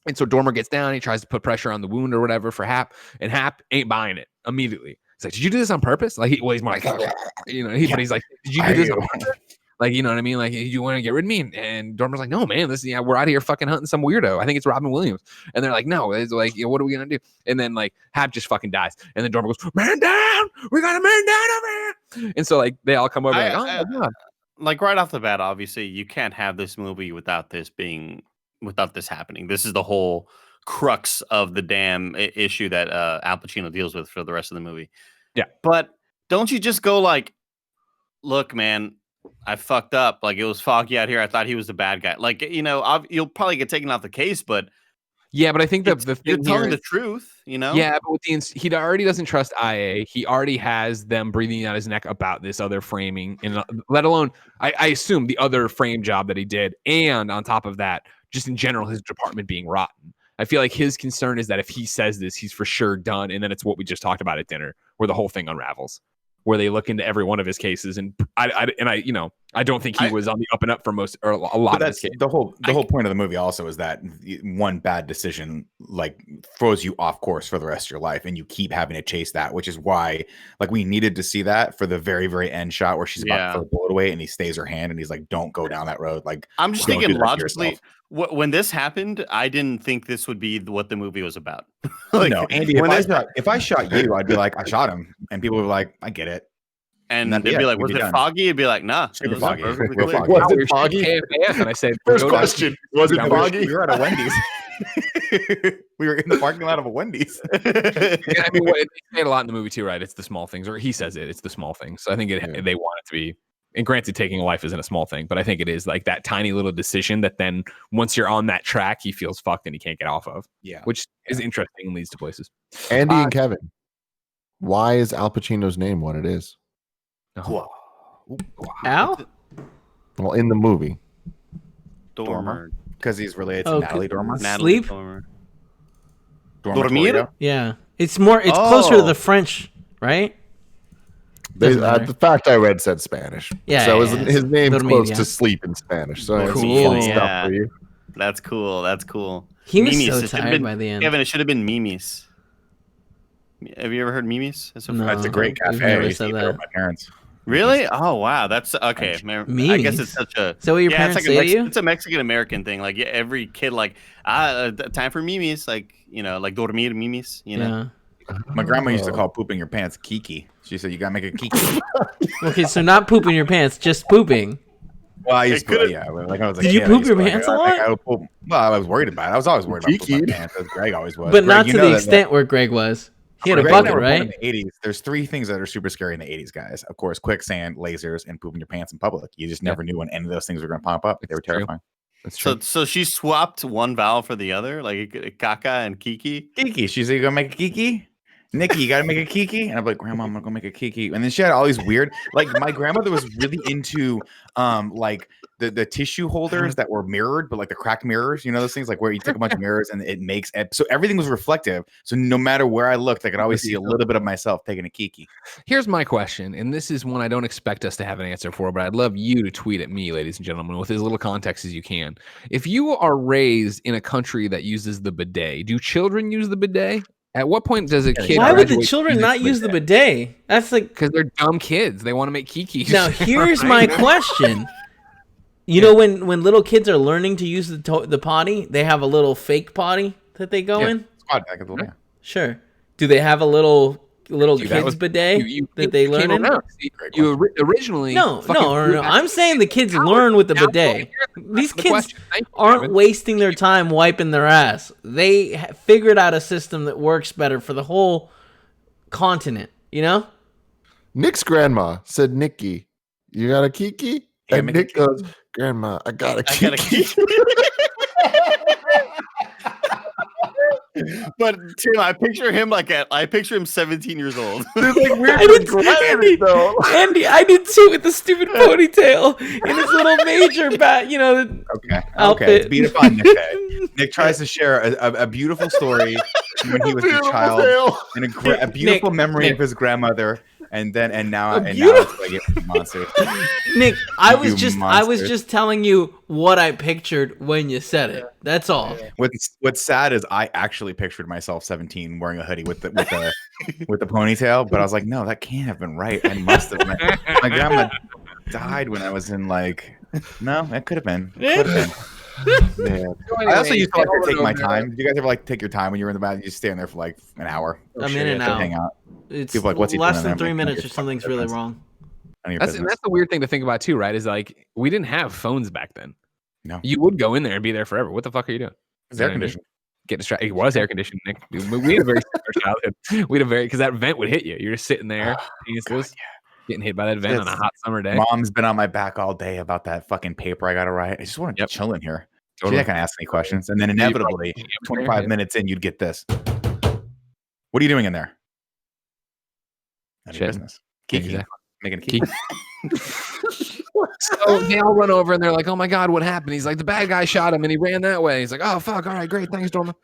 And so Dormer gets down. He tries to put pressure on the wound or whatever for Hap, and Hap ain't buying it immediately. He's like, did you do this on purpose? Like, he's more like, but he's like, did you do this on purpose? Like, you know what I mean? Like, you want to get rid of me? And Dormer's like, no, man, we're out of here fucking hunting some weirdo. I think it's Robin Williams. And they're like, no, it's like, what are we going to do? And then like Hap just fucking dies. And then Dormer goes, man down. We got a man down over here. And so like, they all come over like, oh my God. Like right off the bat, obviously you can't have this movie without this happening. This is the whole crux of the damn issue that Al Pacino deals with for the rest of the movie. Yeah. But don't you just go like, look, man, I fucked up. Like, it was foggy out here. I thought he was the bad guy. Like, you'll probably get taken off the case, but yeah, but I think the you're thing telling the truth, Yeah, but he already doesn't trust IA. He already has them breathing out his neck about this other framing, and let alone, I assume the other frame job that he did, and on top of that, just in general, his department being rotten. I feel like his concern is that if he says this, he's for sure done. And then it's what we just talked about at dinner, where the whole thing unravels, where they look into every one of his cases. And I don't think he was on the up and up for most or a lot of his cases. The whole point of the movie also is that one bad decision like throws you off course for the rest of your life, and you keep having to chase that, which is why like we needed to see that for the very, very end shot where she's about to throw a bullet away and he stays her hand and he's like, don't go down that road. Like, I'm just thinking logically, when this happened, I didn't think this would be what the movie was about. Like, no, Andy, if I shot you, I'd be like, I shot him, and people were like, I get it. And they'd be like, was it foggy? It'd be like, nah. Super foggy. Was it foggy? And I said, first question, was it foggy? We were at a Wendy's. We were in the parking lot of a Wendy's. I mean, they say it a lot in the movie too, right? It's the small things, or he says it's the small things. So I think they want it to be. And granted, taking a life isn't a small thing, but I think it is like that tiny little decision that then once you're on that track, he feels fucked and he can't get off of. Yeah, which is interesting and leads to places. Andy and Kevin, why is Al Pacino's name what it is? Oh. Al? Well, in the movie, Dormer. Because he's related to Natalie Dormer. Sleep? Dormir? Yeah. It's closer to the French, right? The fact I read said Spanish. Yeah. So his name's close yeah. to sleep in Spanish. So it's Cool. fun stuff for you. That's cool. He was Mimis. so tired by the end. Kevin, it should have been Mimis. Have you ever heard Mimis? That's a great We've cafe. never I used to said eat there that. with my parents. Really? Oh wow, that's okay. I guess it's such a. Is that what your parents say to you? It's a Mexican American thing. Like every kid, like time for mimis, like like dormir mimis. Yeah. My grandma used to call pooping your pants kiki. She said you gotta make a kiki. Okay, so not pooping your pants, just pooping. Well, I used to, yeah. Like I was Did you poop your pants a lot? I was worried about it. I was always worried about pooping my pants, as Greg always was. But not to the extent where Greg was. He had a bucket, right? In the 80s, there's three things that are super scary in the 80s, guys. Of course, quicksand, lasers, and pooping your pants in public. You just never knew when any of those things were going to pop up. They were terrifying. That's true. So she swapped one vowel for the other, like Kaka and Kiki. Kiki. She's like, you gonna make a Kiki? Nikki, you gotta make a kiki. And I'm like, Grandma, I'm gonna go make a kiki. And then she had all these weird, like my grandmother was really into like the tissue holders that were mirrored, but like the cracked mirrors, you know, those things like where you take a bunch of mirrors and it makes so everything was reflective. So no matter where I looked, I could always see a little bit of myself taking a kiki. Here's my question, and this is one I don't expect us to have an answer for, but I'd love you to tweet at me, ladies and gentlemen, with as little context as you can. If you are raised in a country that uses the bidet, do children use the bidet? At what point does a kid? Why would the children not use the bidet? That's like because they're dumb kids. They want to make kikis. Now here's my question. You know when little kids are learning to use the potty, they have a little fake potty that they go in. Squad back at the lab. Sure. Do they have a little kids bidet that they learn in? Originally No. I'm saying the kids learn with the bidet. These kids aren't wasting their time wiping their ass. They figured out a system that works better for the whole continent. You know. Nick's grandma said, "Nikki, you got a kiki?" And Nick goes, "Grandma, I got a kiki." But Tim, I picture him 17 years old. Andy, I did too with the stupid ponytail and his little major bat, you know. Okay. It's beat up on Nick. Nick tries to share a beautiful story when he was a child and a beautiful memory of his grandmother. And now it's like a monster. Nick, I was just telling you what I pictured when you said it. That's all. What's sad is I actually pictured myself 17 wearing a hoodie with the ponytail, but I was like, no, that can't have been right. I must have been. My grandma died when I was in no, that could have been. Man. Anyway, I also used to like to take my time. Did you guys ever take your time when you were in the bathroom? You just stand there for an hour. I'm in and out. Hang out. It's people like, what's he less doing than 3 minutes or something's really wrong. That's the weird thing to think about too, right? Is we didn't have phones back then. No, you would go in there and be there forever. What the fuck are you doing? It's air conditioning. Get distracted. It was air conditioning, Nick. We had a very similar childhood. We had because that vent would hit you. You're just sitting there, getting hit by that vent on a hot summer day. Mom's been on my back all day about that fucking paper I got to write. I just want to chill in here. Totally. She's not gonna ask any questions, and then inevitably, 25 minutes in, you'd get this. What are you doing in there? None of your business. Kiki. Exactly. Making a kiki. So they all run over and they're like, "Oh my god, what happened?" He's like, "The bad guy shot him and he ran that way." He's like, "Oh fuck, all right, great, thanks, Dorma."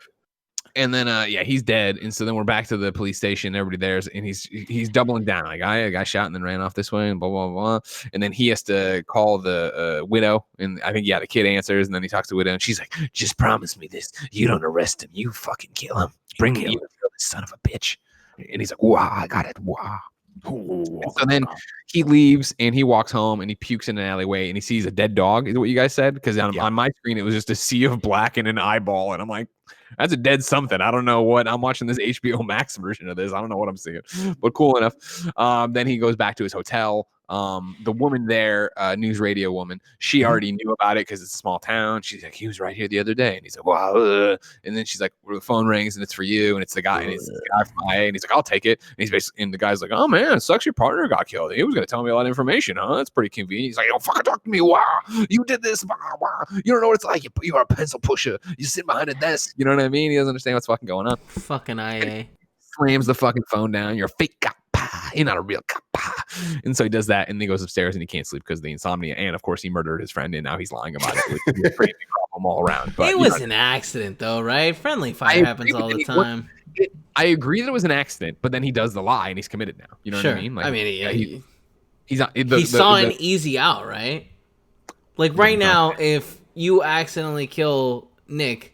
And then he's dead. And so then we're back to the police station. Everybody there's and he's doubling down. Like, a guy shot and then ran off this way and blah blah blah. And then he has to call the widow. And I think the kid answers. And then he talks to the widow and she's like, "Just promise me this. You don't arrest him. You fucking kill him. Bring him, son of a bitch." And he's like, "Wow, I got it. Wow." So then he leaves and he walks home and he pukes in an alleyway and he sees a dead dog. Is what you guys said? Because on my screen it was just a sea of black and an eyeball, and I'm like, that's a dead something. I don't know what. I'm watching this HBO Max version of this. I don't know what I'm seeing, but cool enough. Then he goes back to his hotel. The woman there, news radio woman, she already knew about it because it's a small town. She's like, "He was right here the other day," and he's like, "Wow." And then she's like, the phone rings and it's for you, and it's the guy, and it's the guy from IA, and he's like, "I'll take it." And he's basically, and the guy's like, "Oh man, it sucks your partner got killed. He was gonna tell me a lot of information, huh? That's pretty convenient." He's like, "Don't fucking talk to me. Wow, you did this. Wow, wow. You don't know what it's like. You're a pencil pusher. You sit behind a desk. You know what I mean?" He doesn't understand what's fucking going on. Fucking IA. Slams the fucking phone down. You're a fake cop. You're not a real cop. And so he does that, and then he goes upstairs and he can't sleep because of the insomnia. And of course, he murdered his friend, and now he's lying about it, which is a crazy problem all around. But it was an accident, though, right? Friendly fire happens all the time. I agree that it was an accident, but then he does the lie, and he's committed now. You know what I mean? Like, I mean, he saw an easy out, right? Like right now, if you accidentally kill Nick,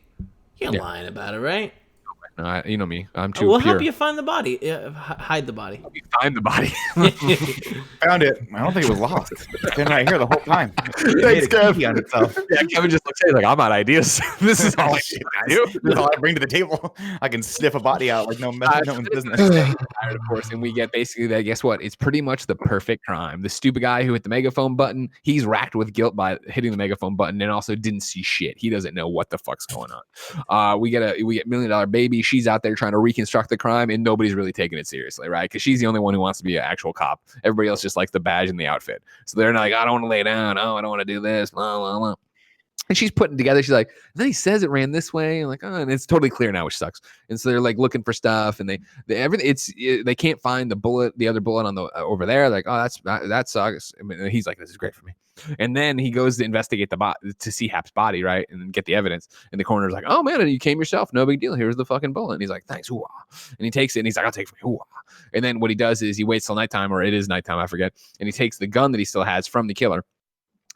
you're lying about it, right? No, you know me. I'm too We'll pure. help you find the body. Hide the body. Find the body. Found it. I don't think it was lost. It's been right here the whole time. Thanks, Kev. On itself. Yeah, Kevin just looks at it like, "I'm out of ideas. This is all I do. This is all I bring to the table. I can sniff a body out like no one's business." Of course, and we get basically that. Guess what? It's pretty much the perfect crime. The stupid guy who hit the megaphone button, he's racked with guilt by hitting the megaphone button and also didn't see shit. He doesn't know what the fuck's going on. We get $1 million baby. She's out there trying to reconstruct the crime, and nobody's really taking it seriously, right? Because she's the only one who wants to be an actual cop. Everybody else just likes the badge and the outfit. So they're not like, "I don't want to lay down. Oh, I don't want to do this. Blah blah blah." And she's putting together. She's like, and then he says it ran this way, and like, oh, and it's totally clear now, which sucks. And so they're like looking for stuff, and they can't find the other bullet on the over there. Like, oh, that sucks. I mean, he's like, this is great for me. And then he goes to investigate to see Hap's body, right, and get the evidence. And the coroner's like, oh man, you came yourself, no big deal. Here's the fucking bullet. And he's like, thanks, hoo-ah. And he takes it, and he's like, I'll take it from you, hoo-ah. And then what he does is he waits till nighttime, or it is nighttime, I forget. And he takes the gun that he still has from the killer,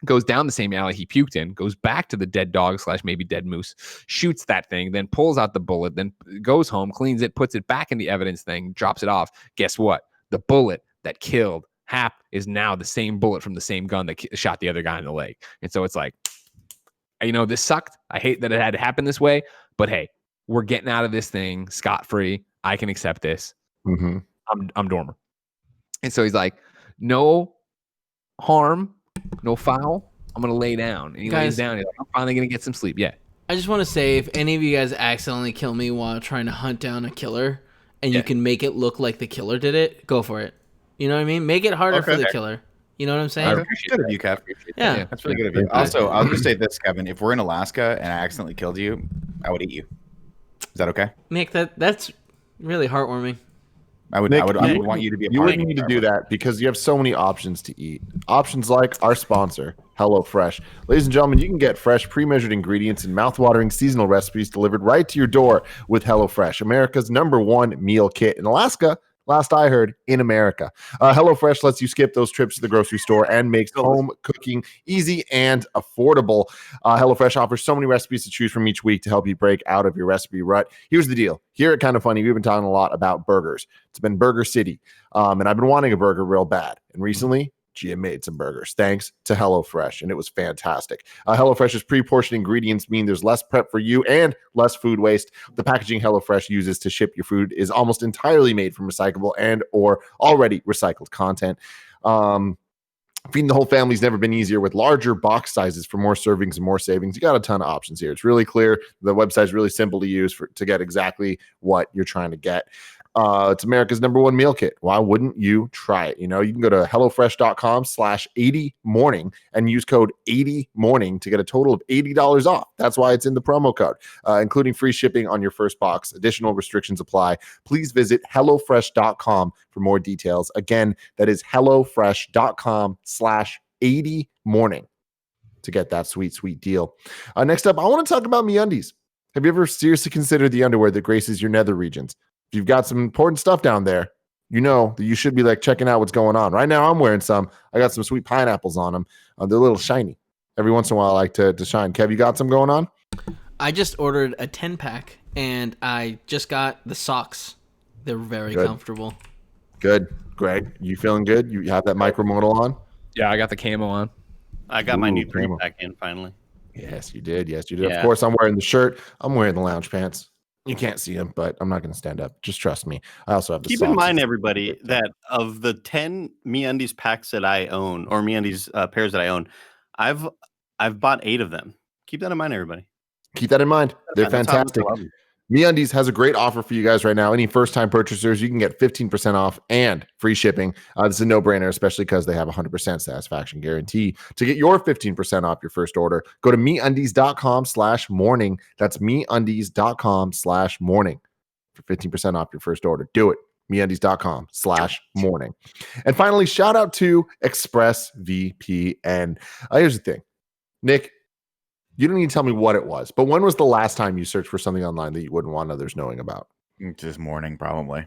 goes down the same alley he puked in, goes back to the dead dog / maybe dead moose, shoots that thing, then pulls out the bullet, then goes home, cleans it, puts it back in the evidence thing, drops it off. Guess what? The bullet that killed Hap is now the same bullet from the same gun that shot the other guy in the leg. And so it's like, this sucked. I hate that it had to happen this way, but hey, we're getting out of this thing scot-free. I can accept this. Mm-hmm. I'm Dormer. And so he's like, no harm, no foul. I'm gonna lay down. And he lays down. He's like, I'm finally gonna get some sleep. Yeah. I just want to say, if any of you guys accidentally kill me while trying to hunt down a killer, and you can make it look like the killer did it, go for it. You know what I mean? Make it harder for the killer. You know what I'm saying? I appreciate it of you, Kev. Yeah, that's really good of you. Also, I'll just say this, Kevin. If we're in Alaska and I accidentally killed you, I would eat you. Is that okay? Nick, that's really heartwarming. I would want you to be a part. You wouldn't need to do that because you have so many options to eat. Options like our sponsor, HelloFresh. Ladies and gentlemen, you can get fresh, pre-measured ingredients and mouth-watering seasonal recipes delivered right to your door with HelloFresh, America's #1 meal kit in Alaska. Last I heard, in America. HelloFresh lets you skip those trips to the grocery store and makes home cooking easy and affordable. HelloFresh offers so many recipes to choose from each week to help you break out of your recipe rut. Here's the deal. Here at Kind of Funny, we've been talking a lot about burgers. It's been Burger City, and I've been wanting a burger real bad. And recently, Gia made some burgers thanks to HelloFresh, and it was fantastic. HelloFresh's pre-portioned ingredients mean there's less prep for you and less food waste. The packaging HelloFresh uses to ship your food is almost entirely made from recyclable and or already recycled content. Feeding the whole family's never been easier with larger box sizes for more servings and more savings. You got a ton of options here. It's really clear. The website's really simple to use to get exactly what you're trying to get. It's America's #1 meal kit. Why wouldn't you try it? You can go to HelloFresh.com/80morning and use code 80morning to get a total of $80 off. That's why it's in the promo code, including free shipping on your first box. Additional restrictions apply. Please visit HelloFresh.com for more details. Again, that is HelloFresh.com/80morning to get that sweet, sweet deal. Next up, I want to talk about MeUndies. Have you ever seriously considered the underwear that graces your nether regions? If you've got some important stuff down there, you know that you should be checking out what's going on. Right now, I'm wearing some. I got some sweet pineapples on them. They're a little shiny. Every once in a while, I like to shine. Kev, you got some going on? I just ordered a 10-pack, and I just got the socks. They're very comfortable. Good. Greg, you feeling good? You have that micromodal on? Yeah, I got the camo on. I got my new 3-pack in finally. Yes, you did. Yes, you did. Yeah. Of course, I'm wearing the shirt. I'm wearing the lounge pants. You can't see them, but I'm not going to stand up. Just trust me. I also have the Keep in mind, everybody, that of the 10 MeUndies packs that I own, or MeUndies pairs that I own, I've bought 8 of them. Keep that in mind, everybody. Keep that in mind. They're fantastic. MeUndies has a great offer for you guys right now. Any first-time purchasers, you can get 15% off and free shipping. This is a no-brainer, especially because they have a 100% satisfaction guarantee. To get your 15% off your first order, go to MeUndies.com/morning. That's MeUndies.com/morning for 15% off your first order. Do it. MeUndies.com/morning. And finally, shout out to ExpressVPN. Here's the thing, Nick. You don't need to tell me what it was, but when was the last time you searched for something online that you wouldn't want others knowing about? This morning, probably.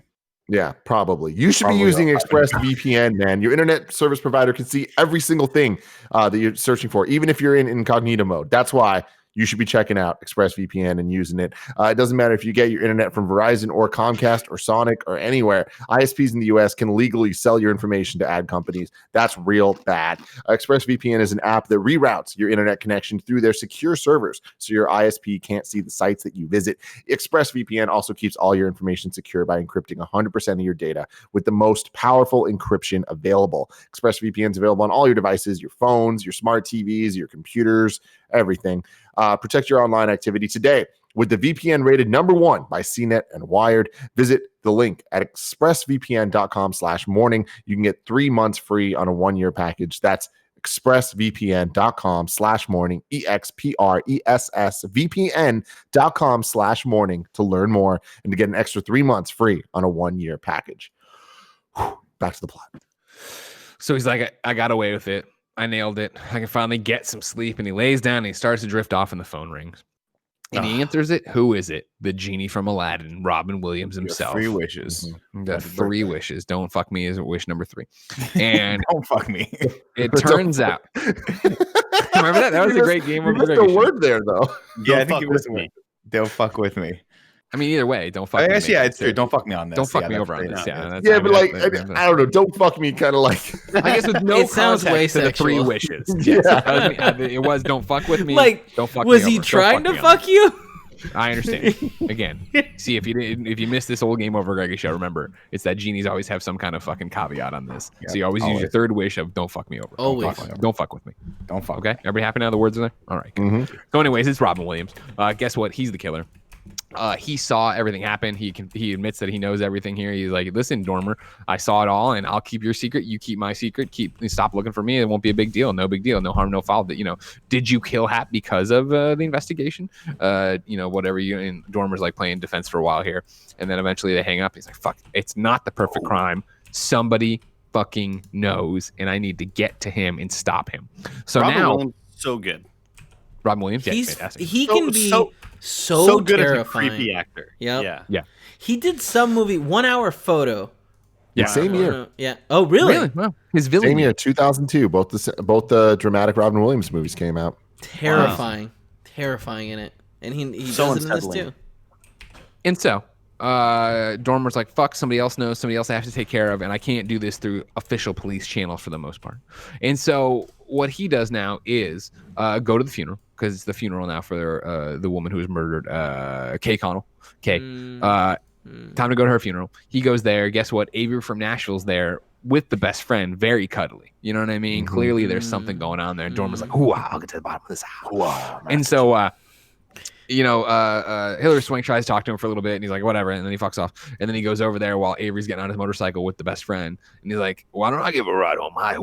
Yeah, probably. You should be using ExpressVPN, man. Your internet service provider can see every single thing that you're searching for, even if you're in incognito mode. That's why you should be checking out ExpressVPN and using it. It doesn't matter if you get your internet from Verizon or Comcast or Sonic or anywhere. ISPs in the US can legally sell your information to ad companies. That's real bad. ExpressVPN is an app that reroutes your internet connection through their secure servers so your ISP can't see the sites that you visit. ExpressVPN also keeps all your information secure by encrypting 100% of your data with the most powerful encryption available. ExpressVPN is available on all your devices, your phones, your smart TVs, your computers, everything. Protect your online activity today with the VPN rated #1 by CNET and Wired. Visit the link at expressvpn.com/morning. You can get 3 months free on a 1-year package. That's expressvpn.com/morning, expressvpn.com/morning to learn more and to get an extra 3 months free on a 1-year package. Whew, back to the plot. So he's like, I got away with it. I nailed it. I can finally get some sleep. And he lays down and he starts to drift off and the phone rings. And he answers it. Who is it? The genie from Aladdin, Robin Williams himself. 3 wishes. The 3 wishes. Don't fuck me is wish number 3. And Don't fuck me. it turns out. Remember that? That was a great game. You missed a word there, though. Yeah, I Don't think fuck it was with me. Don't fuck with me. I mean, either way, don't fuck I with guess, me. yeah, it's true. Don't fuck me on this. Don't fuck Yeah, me that's over on great. this. Yeah, Yeah, but like, I don't know. Don't fuck me kind of like. I guess with no It sounds way context to the 3 sexual. wishes. Yeah. Yes, it was don't fuck with me. Like, don't fuck was me he over. Don't trying to me fuck over. you? I understand. Again, see if you missed this old Game Over Greggy show, remember it's that genies always have some kind of fucking caveat on this. Yep, So you always use your 3rd wish of don't fuck me over. Always. Don't fuck with me. Don't fuck. Okay, everybody happy now? The words are there. All right. Good. So, anyways, it's Robin Williams. Guess what? He's the killer. He saw everything happen. He admits that he knows everything here. He's like, listen, Dormer, I saw it all, and I'll keep your secret. You keep my secret. Stop looking for me. It won't be a big deal. No big deal. No harm, no foul. That did you kill Hap because of the investigation? Whatever you. And Dormer's like playing defense for a while here, and then eventually they hang up. He's like, fuck, it's not the perfect crime. Somebody fucking knows, and I need to get to him and stop him. So Robin now, Williams, so good. Robin Williams, yeah, He fantastic. can be so good as a terrifying. creepy actor. Yep. Yeah. He did some movie, 1 Hour Photo. Yeah, same year. Yeah. Oh, really? Really? Wow. His villain. Same year, 2002. Both the dramatic Robin Williams movies came out. Terrifying. Terrifying in it. And he So does it in this unsettling. too. And so, Dormer's like, fuck, somebody else knows, somebody else I have to take care of, and I can't do this through official police channels for the most part. And so what he does now is go to the funeral, because it's the funeral now for the woman who was murdered, Kay Connell. Kay. Time to go to her funeral. He goes there. Guess what? Avery from Nashville's there with the best friend, very cuddly. You know what I mean? Clearly there's something going on there. And Dormer's like, ooh, I'll get to the bottom of this. And so Hilary Swank tries to talk to him for a little bit, and he's like, whatever, and then he fucks off. And then he goes over there while Avery's getting on his motorcycle with the best friend, and he's like, why don't I give a ride on my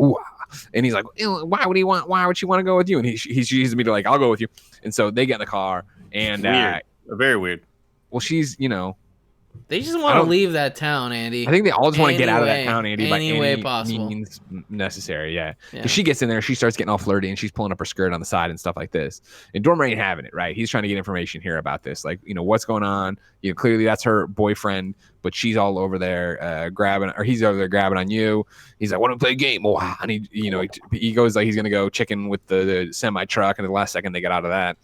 and he's like, why would she want to go with you? And he's immediately like, I'll go with you. And so they get in the car, and Weird. Very weird. well, she's They just want to leave that town, Andy. I think they all just want to get out of that Any town, Andy, way- by any any way possible. means necessary. Yeah. Yeah. 'Cause she gets in there, she starts getting all flirty, and she's pulling up her skirt on the side and stuff like this. And Dormer ain't having it, right? He's trying to get information here about this, like, what's going on. Clearly that's her boyfriend, but she's all over there he's over there grabbing on you. He's like, "Want to play a game?" Wow. And he goes like he's gonna go chicken with the semi truck, and at the last second they get out of that.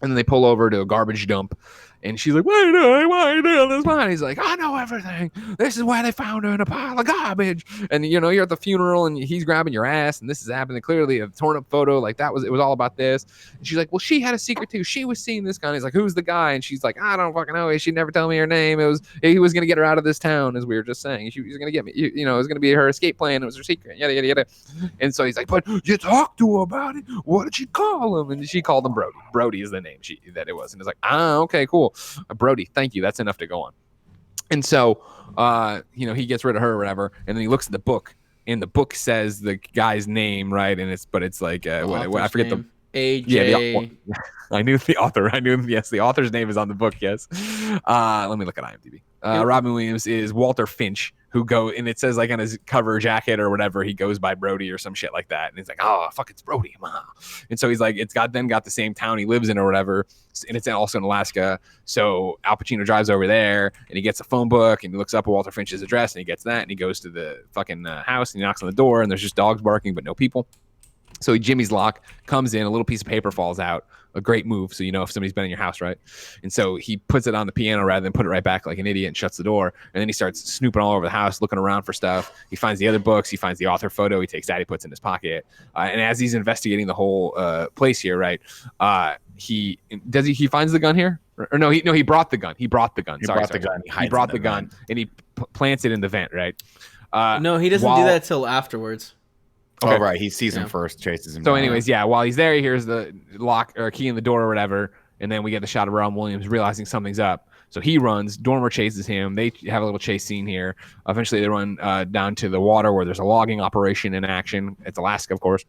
And then they pull over to a garbage dump, and she's like, why are you doing this? And he's like, I know everything. This is why they found her in a pile of garbage. And you're at the funeral, and he's grabbing your ass, and this is happening. Clearly a torn up photo, like it was all about this. And she's like, well, she had a secret too. She was seeing this guy. And he's like, who's the guy? And she's like, I don't fucking know. She'd never tell me her name. He was gonna get her out of this town, as we were just saying. He was gonna get me. It was gonna be her escape plan. It was her secret. Yada yada yada. And so he's like, but you talked to her about it. What did she call him? And she called him Brody. Brody is the name that it was. And it's like, okay, cool. Brody, thank you. That's enough to go on. And so, he gets rid of her or whatever, and then he looks at the book, and the book says the guy's name, right? And it's like, I forget name. the AJ. I knew the author. Yes, the author's name is on the book. Yes. Let me look at IMDb. Robin Williams is Walter Finch, and it says like on his cover jacket or whatever, he goes by Brody or some shit like that. And he's like, oh, fuck, it's Brody. And so he's like, it's got the same town he lives in or whatever. And it's also in Alaska. So Al Pacino drives over there, and he gets a phone book, and he looks up at Walter Finch's address, and he gets that, and he goes to the fucking house, and he knocks on the door, and there's just dogs barking, but no people. So Jimmy's lock comes in, a little piece of paper falls out. A great move, so if somebody's been in your house, right? And so he puts it on the piano rather than put it right back like an idiot and shuts the door. And then he starts snooping all over the house, looking around for stuff. He finds the other books. He finds the author photo. He takes that. He puts it in his pocket. And as he's investigating the whole place here, right? He finds the gun here, or no? He brought the gun. He brought the gun. He brought the gun. He brought the gun, and he plants it in the vent, right? No, he doesn't do that till afterwards. Okay. Oh, right. He sees him first, chases him So, down. anyways, yeah, while he's there, he hears the lock or key in the door or whatever, and then we get the shot of Robin Williams realizing something's up. So he runs. Dormer chases him. They have a little chase scene here. Eventually, they run down to the water where there's a logging operation in action. It's Alaska, of course.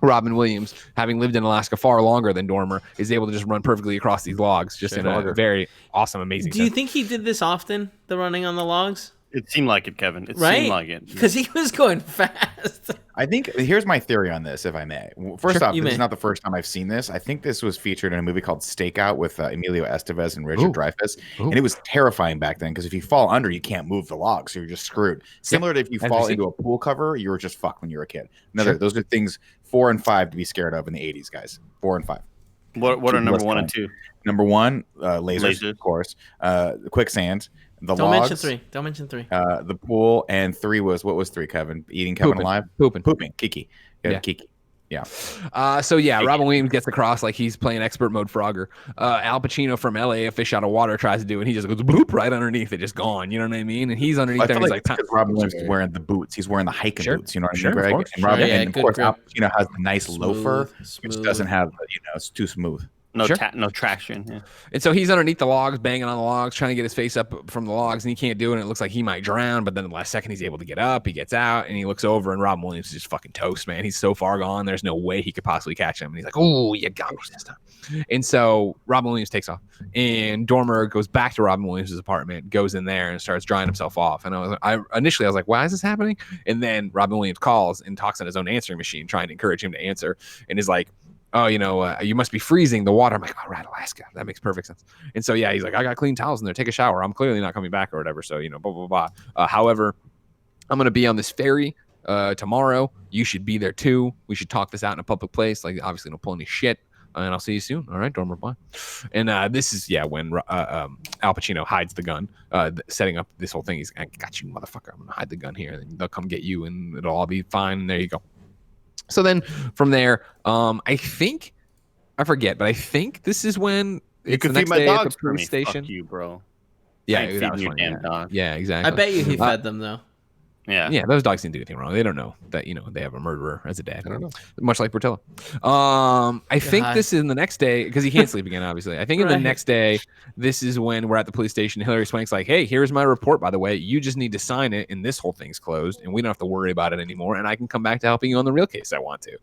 Robin Williams, having lived in Alaska far longer than Dormer, is able to just run perfectly across these logs, just in a very awesome, amazing. Do you think he did this often? The running on the logs? It seemed like it, Kevin. It Right? seemed like it. Because he was going fast. I think here's my theory on this, if I may. First Sure, off, you this may. is not the first time I've seen this. I think this was featured in a movie called Stakeout with Emilio Estevez and Richard Dreyfuss, and it was terrifying back then because if you fall under, you can't move the log, so you're just screwed. Similar to if you fall into a pool cover, you were just fucked when you were a kid. Those are things 4 and 5 to be scared of in the 80s, guys. 4 and 5. What are number 1 and 2? Number 1, lasers, of course. Quicksand. Don't logs, mention 3. The pool, and 3 was, what was 3, Kevin? Eating Kevin alive? Pooping. Kiki. Yeah. Kiki. Yeah. Robin Williams gets across like he's playing expert mode Frogger. Al Pacino from LA, a fish out of water, tries to do it, and he just goes bloop right underneath it, just gone. You know what I mean? And he's underneath there. And he's like, Robin Williams is wearing the boots. He's wearing the hiking boots. You know what I mean, Greg? Of And Robin, Yeah, and of good course, grip. Al Pacino has the nice loafer, which Smooth. doesn't have, it's too smooth. No traction. Yeah. And so he's underneath the logs, banging on the logs, trying to get his face up from the logs, and he can't do it. And it looks like he might drown. But then the last second, he's able to get up. He gets out, and he looks over, and Robin Williams is just fucking toast, man. He's so far gone. There's no way he could possibly catch him. And he's like, "Oh, you got me this time." And so Robin Williams takes off, and Dormer goes back to Robin Williams' apartment, goes in there, and starts drying himself off. And initially I was like, "Why is this happening?" And then Robin Williams calls and talks on his own answering machine, trying to encourage him to answer, and is like, "Oh, you must be freezing the water." I'm like, "Oh, right, Alaska. That makes perfect sense." And so, yeah, he's like, "I got clean towels in there. Take a shower. I'm clearly not coming back or whatever." So, blah, blah, blah. However, I'm going to be on this ferry tomorrow. You should be there too. We should talk this out in a public place. Like, obviously, don't pull any shit. And I'll see you soon. All right, Dormer, bye. And this is, when Al Pacino hides the gun, setting up this whole thing. He's like, "I got you, motherfucker. I'm going to hide the gun here. And they'll come get you, and it'll all be fine. And there you go." So then from there, I think this is when You can the feed next my day at dogs the for me. police station. Fuck you, bro. Yeah, I ain't that feeding was your funny. damn dog. Yeah, exactly. I bet you he fed them, though. Yeah. Yeah, those dogs didn't do anything wrong. They don't know that they have a murderer as a dad. I don't know. Much like Bertillo. I think this is in the next day because he can't sleep again. Obviously, I think in the next day, this is when we're at the police station. Hillary Swank's like, "Hey, here's my report. By the way, you just need to sign it, and this whole thing's closed, and we don't have to worry about it anymore. And I can come back to helping you on the real case I want to."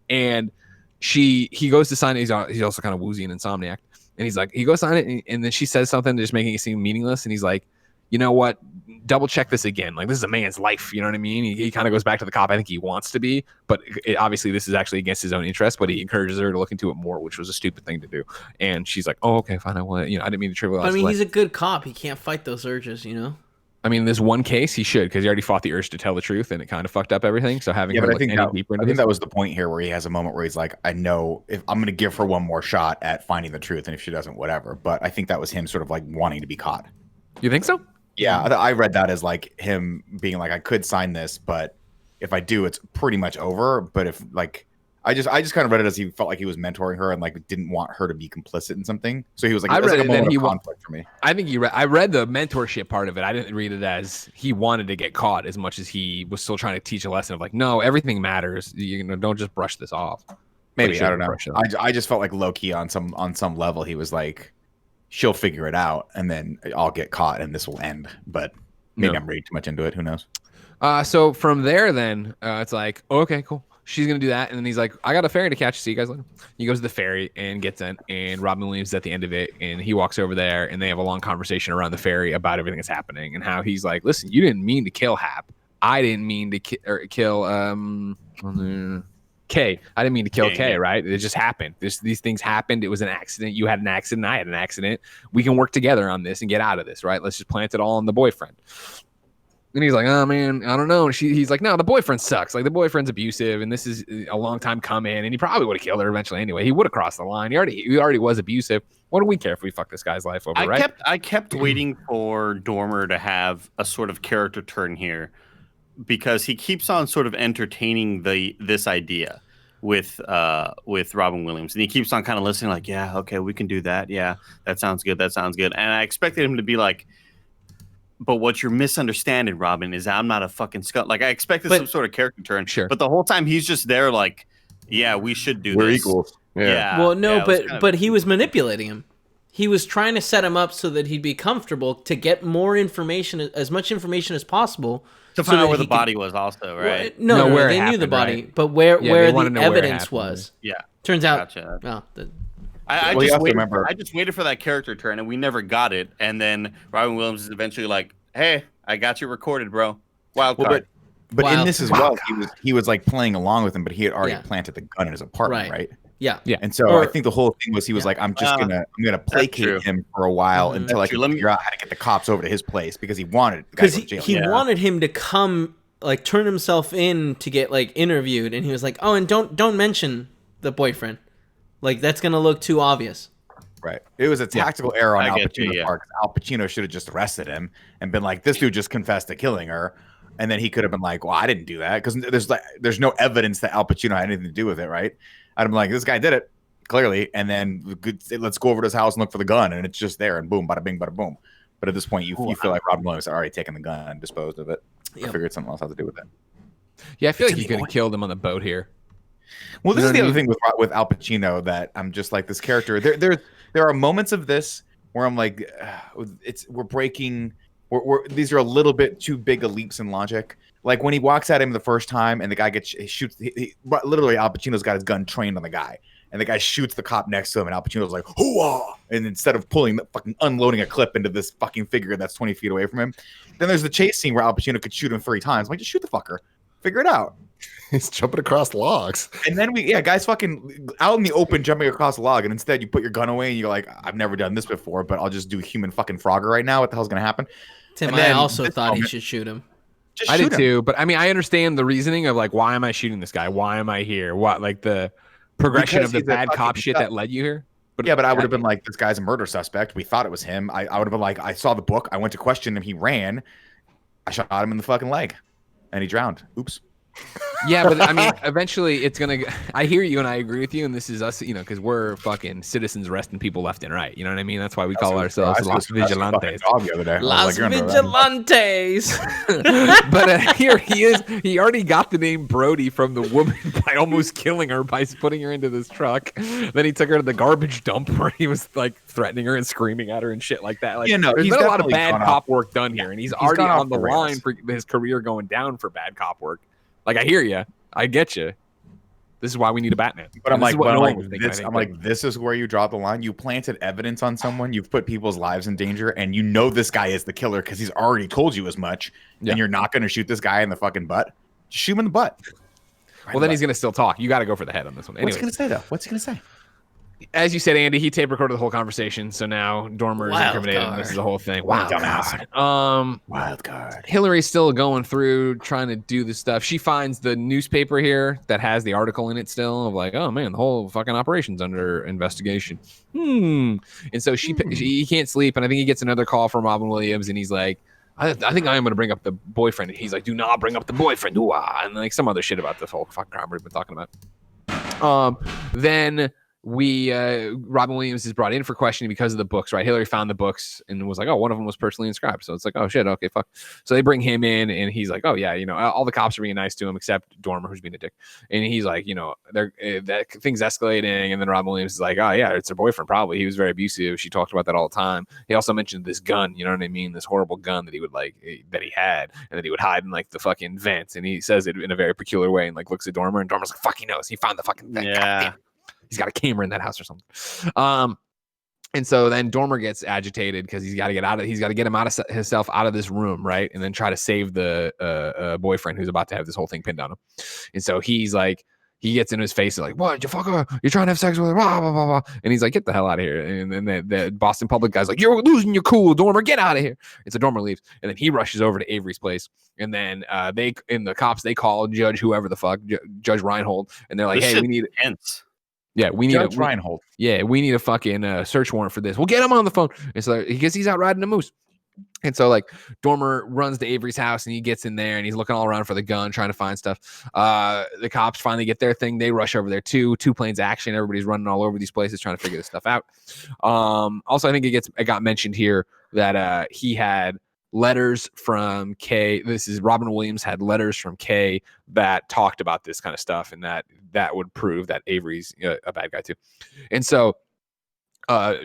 And he goes to sign it. He's also kind of woozy and insomniac, and he's like, he goes sign it, and then she says something just making it seem meaningless, and he's like, "You know what? Double check this again. Like, this is a man's life." You know what I mean? He kind of goes back to the cop. I think he wants to be, but obviously this is actually against his own interest, but he encourages her to look into it more, which was a stupid thing to do. And she's like, "Oh, okay, fine. I want, I didn't mean to trivialize." I mean, he's a good cop. He can't fight those urges, I mean, this one case he should, because he already fought the urge to tell the truth, and it kind of fucked up everything. So having her but look any deeper into I think this, that was the point here where he has a moment where he's like, "I know if I'm going to give her one more shot at finding the truth, and if she doesn't, whatever." But I think that was him sort of like wanting to be caught. You think so? Yeah, I read that as like him being like, "I could sign this, but if I do, it's pretty much over." But if like, I just kind of read it as he felt like he was mentoring her and like didn't want her to be complicit in something. So he was like, I read like it a that moment he of wa- conflict for me. I think I read the mentorship part of it. I didn't read it as he wanted to get caught as much as he was still trying to teach a lesson of like, no, everything matters. Don't just brush this off. Maybe I don't know. I just felt like low key on some level he was like, she'll figure it out and then I'll get caught and this will end. But maybe I'm reading too much into it. Who knows? So from there, then it's like, okay, cool. She's gonna do that, and then he's like, "I got a ferry to catch. See you guys later." He goes to the ferry and gets in, and Robin Williams is at the end of it, and he walks over there, and they have a long conversation around the ferry about everything that's happening and how he's like, "Listen, you didn't mean to kill Hap. I didn't mean to kill K. I didn't mean to kill K. Right? It just happened. These things happened. It was an accident. You had an accident. I had an accident. We can work together on this and get out of this. Right? Let's just plant it all on the boyfriend." And he's like, "Oh man, I don't know." And he's like, "No, the boyfriend sucks. Like the boyfriend's abusive, and this is a long time coming. And he probably would have killed her eventually anyway. He would have crossed the line. He already was abusive. What do we care if we fuck this guy's life over?" I kept waiting for Dormer to have a sort of character turn here, because he keeps on sort of entertaining this idea with Robin Williams, and he keeps on kind of listening, like, "Yeah, okay, we can do that. Yeah, that sounds good. That sounds good." And I expected him to be like, "But what you're misunderstanding, Robin, is I'm not a fucking scut." Like I expected some sort of character turn. Sure. But the whole time he's just there like, "Yeah, we should do We're this. equals. Yeah. Well, no, yeah, but he was manipulating him. he was trying to set him up so that he'd be comfortable to get more information, as much information as possible. To find out where the body was also, right? No, where they it knew the happened, body, right? but where they wanted the to know where it evidence happened. was. Yeah. Turns out, Gotcha. well, I Well, you just have to waited. remember- I just waited for that character turn, and we never got it. And then Robin Williams is eventually like, "Hey, I got you recorded, bro. Wild Well, card." but in Wow. this as well, he was like playing along with him, but he had already Yeah. planted the gun in his apartment, right? yeah. Yeah. And so I think the whole thing was he was like, I'm gonna true. placate him for a while until I true. can Let me- figure out how to get the cops over to his place because he wanted the guy Because to go to jail. he wanted him to come, like, turn himself in to get, like, interviewed, and he was like, oh, and don't mention the boyfriend. Like, that's gonna look too obvious. Right. It was a tactical error on I Al get you, Pacino's yeah. part. 'Cause Al Pacino should have just arrested him and been like, this dude just confessed to killing her. And then he could have been like, well, I didn't do that. Because there's no evidence that Al Pacino had anything to do with it, right? I'd be like, this guy did it, clearly. And then let's go over to his house and look for the gun. And it's just there. And boom, bada bing, bada boom. But at this point, you feel like Robin Williams had already taken the gun and disposed of it. Yep. I figured something else had to do with it. Yeah, I feel like he could have killed him on the boat here. Well, this You is know the what I other thing with Al Pacino that I'm just like this character. There are moments of this where I'm like, these are a little bit too big a leaps in logic. Like when he walks at him the first time and the guy shoots. Literally, Al Pacino's got his gun trained on the guy, and the guy shoots the cop next to him, and Al Pacino's like, "Hoo-ah!" And instead of unloading a clip into this fucking figure that's 20 feet away from him, then there's the chase scene where Al Pacino could shoot him 3 times. I'm like, just shoot the fucker, figure it out. He's jumping across logs. And then guys fucking out in the open jumping across a log, and instead you put your gun away and you're like, I've never done this before, but I'll just do human fucking Frogger right now. What the hell's gonna happen? Tim, And I then also this thought he moment- should shoot him. Just I shoot did him. too, but I mean, I understand the reasoning of like, why am I shooting this guy? Why am I here? What, like the progression Because of the he's a bad cop fucking shit that led you here? But I would have been like, this guy's a murder suspect. We thought it was him. I would have been like, I saw the book. I went to question him. He ran. I shot him in the fucking leg, and he drowned. Oops. Yeah, but I mean, eventually it's gonna. I hear you, and I agree with you. And this is us, you know, because we're fucking citizens arresting people left and right. You know what I mean? That's why we call ourselves Los Vigilantes. Dog the other day. I was Las like, "You're under arrest." Vigilantes. But here he is. He already got the name Brody from the woman by almost killing her by putting her into this truck. Then he took her to the garbage dump where he was like threatening her and screaming at her and shit like that. Like, Yeah, no, there's he's been a lot of definitely bad gone cop off- work done here, and he's gone already off on the the rails. line for his career going down for bad cop work. Like, I hear you. I get you. This is why we need a Batman. But I'm And this like, is what but I'm Nolan like, was thinking, I this, think, I'm but- like, this is where you draw the line. You planted evidence on someone. You've put people's lives in danger, and you know this guy is the killer because he's already told you as much. Yeah. And you're not going to shoot this guy in the fucking butt. Just shoot him in the butt. well, then he's gonna still talk. You got to go for the head on this one. What's Anyway, he going to say though? What's he going to say? as you said, Andy, he tape recorded the whole conversation, so now Dormer is Wild incriminated. And card. this is the whole thing. Wow, Dumbass. Wild card. Hillary's still going through trying to do this stuff. She finds the newspaper here that has the article in it still of like, oh man, the whole fucking operation's under investigation. And so he can't sleep, and I think he gets another call from Robin Williams, and he's like, I think I am going to bring up the boyfriend. And he's like, do not bring up the boyfriend. Ooh-ah, and like some other shit about this whole fucking crime we've been talking about. Then Robin Williams is brought in for questioning because of the books, right? Hillary found the books and was like, oh, one of them was personally inscribed. So it's like, oh shit, okay, fuck. So they bring him in and he's like, oh yeah, you know, all the cops are being nice to him except Dormer, who's being a dick. And he's like, you know, that thing's escalating. And then Robin Williams is like, oh yeah, it's her boyfriend probably. He was very abusive. She talked about that all the time. He also mentioned this gun, you know what I mean? This horrible gun that he would like, that he had and that he would hide in like the fucking vents. And he says it in a very peculiar way and like looks at Dormer, and Dormer's like, fuck, he knows. He found the fucking thing. Yeah. He's got a camera in that house or something. And so then Dormer gets agitated because he's got to get him out of himself out of this room, right? And then try to save the boyfriend who's about to have this whole thing pinned on him. And so he's like, he gets in his face and like, what, you fucker? You're trying to have sex with her? Blah, blah, blah, blah. And he's like, get the hell out of here. And then the Boston public guy's like, you're losing your cool, Dormer. Get out of here. And so Dormer leaves. And then he rushes over to Avery's place. And then the cops, they call Judge whoever the fuck, Judge Reinhold. And they're like, This hey, shit we need... Intense. Yeah, we need Judge Reinhold. Yeah, we need a fucking search warrant for this. We'll get him on the phone. And so because he's out riding a moose. And so like Dormer runs to Avery's house and he gets in there and he's looking all around for the gun, trying to find stuff. The cops finally get their thing. They rush over there too. 2 planes action. Everybody's running all over these places trying to figure this stuff out. Also, I think it got mentioned here that he had letters from Kay. This is Robin Williams had letters from Kay that talked about this kind of stuff, and that would prove that Avery's a bad guy too. And so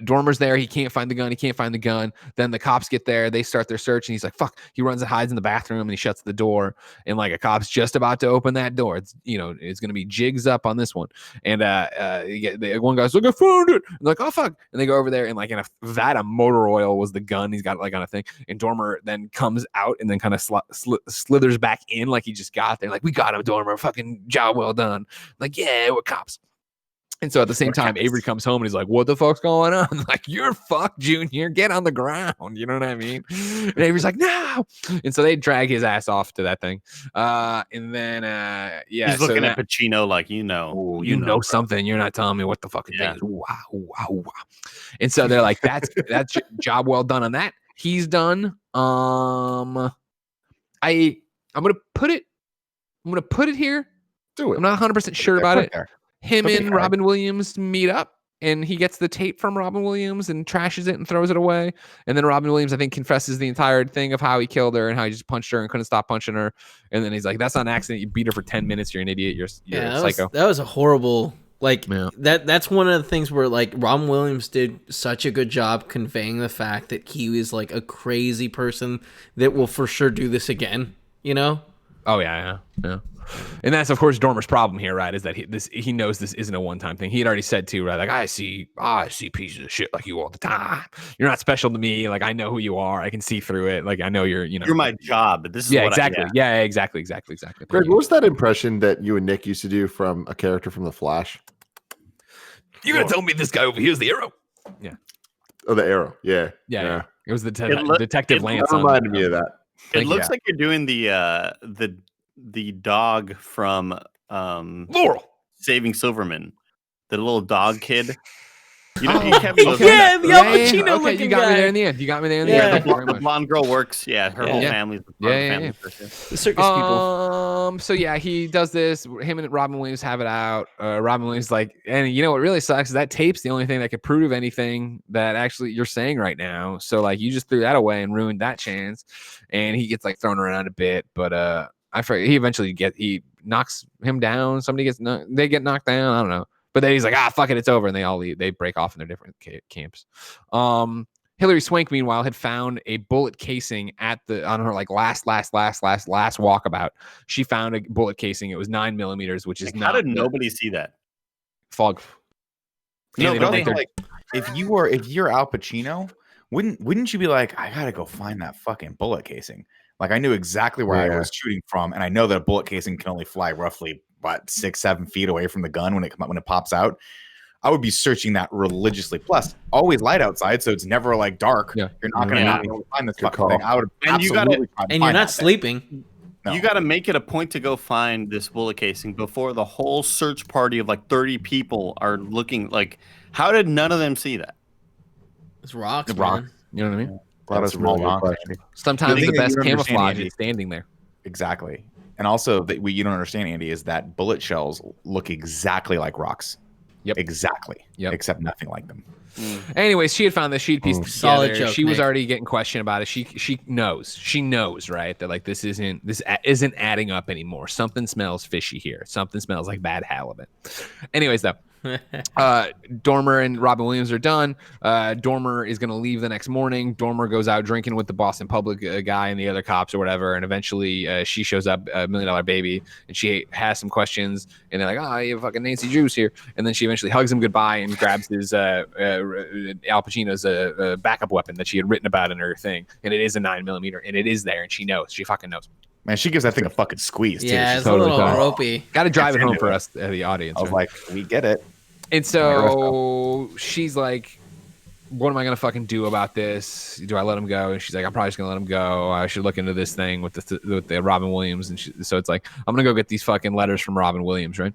Dormer's there. He can't find the gun. Then the cops get there. They start their search, and he's like, "Fuck!" He runs and hides in the bathroom, and he shuts the door. And like a cop's just about to open that door. It's it's gonna be jigs up on this one. And one guy's like, "I found it." And like, "Oh fuck!" And they go over there, and like in a vat of motor oil was the gun. He's got like on a thing. And Dormer then comes out and then kind of slithers back in like he just got there. Like, "We got him, Dormer. Fucking job well done." Like, "Yeah, we're cops." And so at the same time, Avery comes home and he's like, "What the fuck's going on?" Like, "You're fucked, Junior. Get on the ground." You know what I mean? And Avery's like, "No." And so they drag his ass off to that thing. And then, he's looking at Pacino like, you know something. You're not telling me what the fucking thing is. Wow. And so they're like, that's job well done on that. He's done. I'm gonna put it here. Do it. I'm not 100% sure about it. There. Him Okay, and Robin Williams meet up, and he gets the tape from Robin Williams and trashes it and throws it away. And then Robin Williams, I think, confesses the entire thing of how he killed her and how he just punched her and couldn't stop punching her. And then he's like, "That's not an accident. You beat her for 10 minutes. You're an idiot. You're a psycho." That was a horrible. That's one of the things where like Robin Williams did such a good job conveying the fact that he was like a crazy person that will for sure do this again. Oh yeah. And that's of course Dormer's problem here, right? Is that he knows this isn't a one-time thing. He had already said too, right? Like, I see pieces of shit like you all the time. You're not special to me. Like, I know who you are. I can see through it. Like, I know you're my job. This is exactly. Exactly. Greg, what was that impression that you and Nick used to do from a character from The Flash? You're gonna tell me this guy over here is the Arrow? Yeah. Oh, the Arrow. Yeah. It was the Detective Lance. That reminded me of that. It looks like you're doing the dog from Laurel Saving Silverman, the little dog kid. The Al Pacino looking you got guy. me there in the end. The blonde girl works. Yeah, her whole family's family. The circus people. So yeah, he does this. Him and Robin Williams have it out. Robin Williams like, and you know what really sucks is that tape's the only thing that could prove anything that actually you're saying right now. So like, you just threw that away and ruined that chance. And he gets like thrown around a bit, but I forget. He eventually he knocks him down. They get knocked down. I don't know. But then he's like, fuck it, it's over. And they all leave. They break off in their different camps. Hilary Swank, meanwhile, had found a bullet casing on her like last walkabout. She found a bullet casing. It was 9mm, which is how did nobody see that? Fog. No, if you're Al Pacino, wouldn't you be like, I gotta go find that fucking bullet casing? Like, I knew exactly where I was shooting from, and I know that a bullet casing can only fly roughly 6-7 feet away from the gun when it pops out. I would be searching that religiously. Plus, always light outside, so it's never like dark. Yeah. You're not going to not be able to find this fucking thing. I would absolutely and you're not sleeping. No. You got to make it a point to go find this bullet casing before the whole search party of like 30 people are looking. Like, how did none of them see that? It's rocks, man. You know what I mean? A lot of small rocks. Sometimes the best camouflage is standing there. Exactly. And also, that you don't understand, Andy, is that bullet shells look exactly like rocks. Yep. Exactly. Yep. Except nothing like them. Anyways, she had found this. She'd pieced together. Solid joke, she was Nick. already getting questioned about it. She knows, right? That like this isn't adding up anymore. Something smells fishy here. Something smells like bad halibut. Anyways, though. Dormer and Robin Williams are done. Dormer is going to leave the next morning. Dormer goes out drinking with the Boston Public guy and the other cops or whatever, and eventually she shows up, $1 Million Baby, and she has some questions, and they're like, "Oh, you have fucking Nancy Drews here," and then she eventually hugs him goodbye and grabs his Al Pacino's backup weapon that she had written about in her thing, and it is a 9mm, and it is there, and she knows. She fucking knows. Man, she gives that thing a fucking squeeze, too. Yeah, She's it's totally a little ropey. Got to drive it home for us, the audience. I was like, we get it. And so she's like, what am I going to fucking do about this? Do I let him go? And she's like, I'm probably just going to let him go. I should look into this thing with the Robin Williams. And so it's like, I'm going to go get these fucking letters from Robin Williams, right?